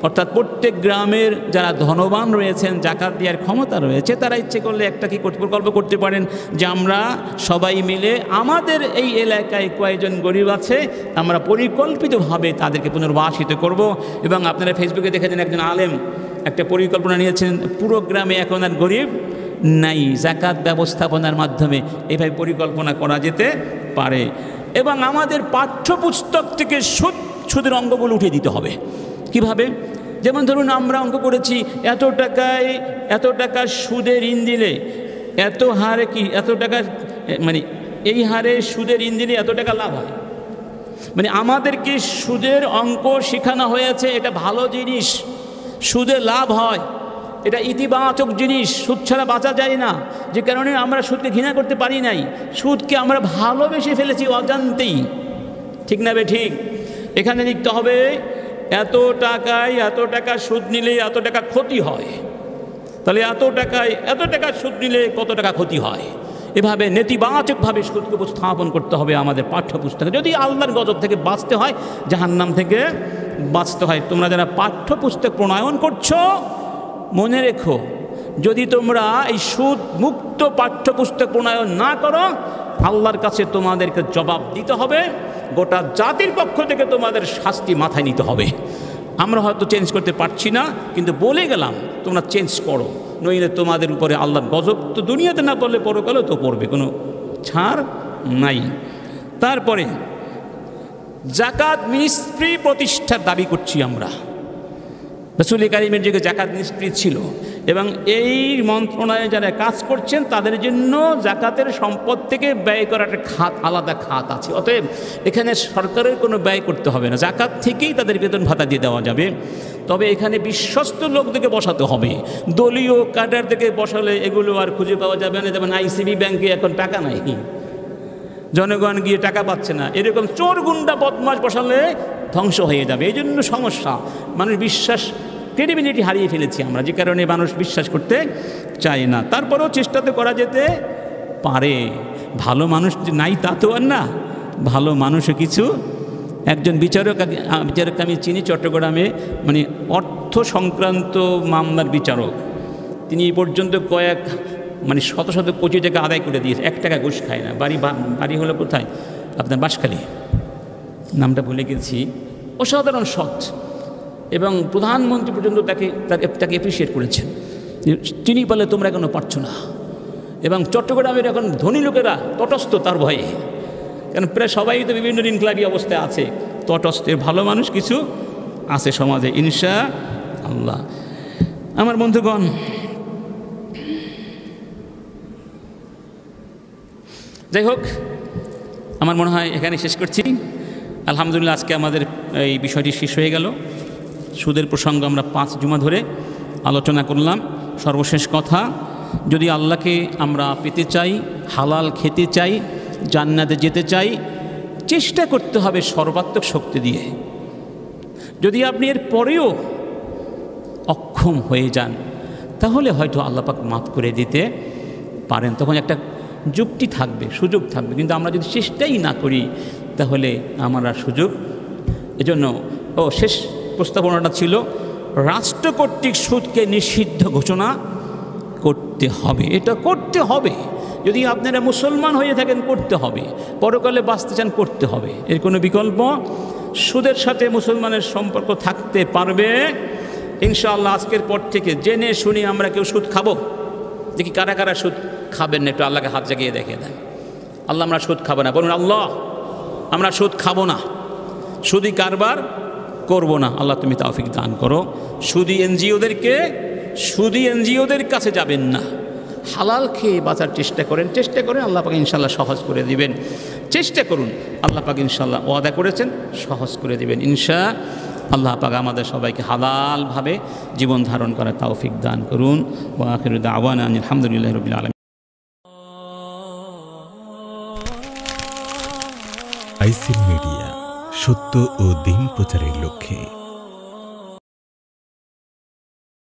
অর্থাৎ প্রত্যেক গ্রামের যারা ধনবান রয়েছেন, জাকাত দেওয়ার ক্ষমতা রয়েছে, তারা ইচ্ছে করলে একটা কি প্রকল্প করতে পারেন যে আমরা সবাই মিলে আমাদের এই এলাকায় কয়েকজন গরিব আছে, আমরা পরিকল্পিতভাবে তাদেরকে পুনর্বাসিত করব। এবং আপনারা ফেসবুকে দেখেছেন একজন আলেম একটা পরিকল্পনা নিয়েছেন, পুরো গ্রামে এখন আর গরিব নাই, জাকাত ব্যবস্থাপনার মাধ্যমে এভাবে পরিকল্পনা করা যেতে পারে। এবং আমাদের পাঠ্যপুস্তক থেকে সুদের অঙ্কগুলো উঠিয়ে দিতে হবে। কিভাবে? যেমন ধরুন আমরা অঙ্ক করেছি এত টাকা সুদের ঋণ দিলে এত হারে কি এত টাকা, মানে এই হারে সুদের ঋণ দিলে এত টাকা লাভ হয়। মানে আমাদেরকে সুদের অঙ্ক শেখানো হয়েছে, এটা ভালো জিনিস, সুদে লাভ হয়, এটা ইতিবাচক জিনিস, সুদ ছাড়া বাঁচা যায় না। যে কারণে আমরা সুদকে ঘৃণা করতে পারি নাই, সুদকে আমরা ভালোবেসে ফেলেছি অজান্তেই। ঠিক না বে ঠিক? এখানে লিখতে হবে এত টাকা সুদ নিলে এত টাকা ক্ষতি হয়, তাহলে এত টাকা সুদ নিলে কত টাকা ক্ষতি হয়, এভাবে নেতিবাচকভাবে সুদকে উপস্থাপন করতে হবে আমাদের পাঠ্যপুস্তকে। যদি আল্লাহর গজব থেকে বাঁচতে হয়, জাহান্নাম থেকে বাঁচতে হয়। তোমরা যারা পাঠ্যপুস্তক প্রণয়ন করছো, মনে রেখো, যদি তোমরা এই সুদ মুক্ত পাঠ্যপুস্তক প্রণয়ন না করো, আল্লাহর কাছে তোমাদেরকে জবাব দিতে হবে, গোটা জাতির পক্ষ থেকে তোমাদের শাস্তি মাথায় নিতে হবে। আমরা হয়তো চেঞ্জ করতে পারছি না, কিন্তু বলে গেলাম তোমরা চেঞ্জ করো, নইলে তোমাদের উপরে আল্লাহর গজব তো দুনিয়াতে না পড়লে পরকালেও তো পড়বে, কোনো ছাড় নাই। তারপরে জাকাত মিনিস্ট্রি প্রতিষ্ঠার দাবি করছি আমরা। রাসূল কারীমের যুগে জাকাত মিনিস্ট্রি ছিল, এবং এই মন্ত্রণালয়ে যারা কাজ করছেন তাদের জন্য জাকাতের সম্পদ থেকে ব্যয় করার একটা খাত, আলাদা খাত আছে। অতএব এখানে সরকারের কোনো ব্যয় করতে হবে না, জাকাত থেকেই তাদের বেতন ভাতা দিয়ে দেওয়া যাবে। তবে এখানে বিশ্বস্ত লোকদেরকে বসাতে হবে, দলীয় ক্যাডারদেরকে বসালে এগুলো আর খুঁজে পাওয়া যাবে না। যেমন আইসিবি ব্যাংকে এখন টাকা নাই, জনগণ গিয়ে টাকা পাচ্ছে না, এরকম চোর গুন্ডা বদমাশ বসালে ধ্বংস হয়ে যাবে। এই জন্য সমস্যা, মানুষ বিশ্বাস, ক্রেডিবিলিটি হারিয়ে ফেলেছি আমরা, যে কারণে মানুষ বিশ্বাস করতে চায় না। তারপরেও চেষ্টা তো করা যেতে পারে। ভালো মানুষ নাই তা তো আর না, ভালো মানুষও কিছু। একজন বিচারক আমি চিনি চট্টগ্রামে, মানে অর্থ সংক্রান্ত মামলার বিচারক, তিনি এই পর্যন্ত শত শত কোটি টাকা আদায় করে দিয়েছে, 1 টাকা ঘুষ খায় না। বাড়ি হলো কোথায়? আপনার বাঁশখালী, নামটা ভুলে গেছি। অসাধারণ সৎ, এবং প্রধানমন্ত্রী পর্যন্ত তাকে অ্যাপ্রিসিয়েট করেছেন। তিনি বলে তোমরা এখনো পারছো না। এবং চট্টগ্রামের এখন ধনী লোকেরা তটস্থ তার ভয়ে, কারণ প্রায় সবাই তো বিভিন্ন ইনকলাবি অবস্থায় আছে, তটস্থের ভালো মানুষ কিছু আছে সমাজে ইনশাআল্লাহ। আমার বন্ধুগণ, যাই হোক, আমার মনে হয় এখানে শেষ করছি। আলহামদুলিল্লাহ, আজকে আমাদের এই বিষয়টি শেষ হয়ে গেল। সুদের প্রসঙ্গ আমরা 5 জুমা ধরে আলোচনা করলাম। সর্বশেষ কথা, যদি আল্লাহকে আমরা পেতে চাই, হালাল খেতে চাই, জান্নাতে যেতে চাই, চেষ্টা করতে হবে সর্বাত্মক শক্তি দিয়ে। যদি আপনি এর পরেও অক্ষম হয়ে যান তাহলে হয়তো আল্লাহ পাক মাফ করে দিতে পারেন, তখন একটা যুক্তি থাকবে, সুযোগ থাকবে। কিন্তু আমরা যদি চেষ্টাই না করি তাহলে আমরা সুযোগ। এজন্য শেষ প্রস্তাবনাটা ছিল রাষ্ট্র কর্তৃক সুদকে নিষিদ্ধ ঘোষণা করতে হবে। এটা করতে হবে, যদি আপনারা মুসলমান হয়ে থাকেন করতে হবে, পরকালে বাঁচতে চান করতে হবে, এর কোনো বিকল্প। সুদের সাথে মুসলমানের সম্পর্ক থাকতে পারবে ইনশাআল্লাহ। আজকের পর থেকে জেনে শুনি আমরা কেউ সুদ খাবো? দেখি কারা কারা সুদ খাবেন না, একটু আল্লাহকে হাত জাগিয়ে দেখিয়ে দেন। আল্লাহ আমরা সুদ খাবো না, বলুন আল্লাহ আমরা সুদ খাবো না, সুদি কারবার করব না। আল্লাহ তুমি তৌফিক দান করো। সুদি এনজিওদের কাছে যাবেন না, হালাল খেয়ে বাঁচার চেষ্টা করেন, আল্লাহ পাক ইনশাআল্লাহ সহজ করে দিবেন। চেষ্টা করুন, আল্লাহ পাক ইনশাআল্লাহ ওয়াদা করেছেন সহজ করে দিবেন আল্লাহ পাক আমাদের সবাইকে হালালভাবে জীবন ধারণ করার তৌফিক দান করুন। ওয়া আখিরু দাওয়ানা আলহামদুলিল্লাহি রাব্বিল আলামিন। আইসিল মিডিয়া, সত্য ও দিন প্রচারের লক্ষ্যে।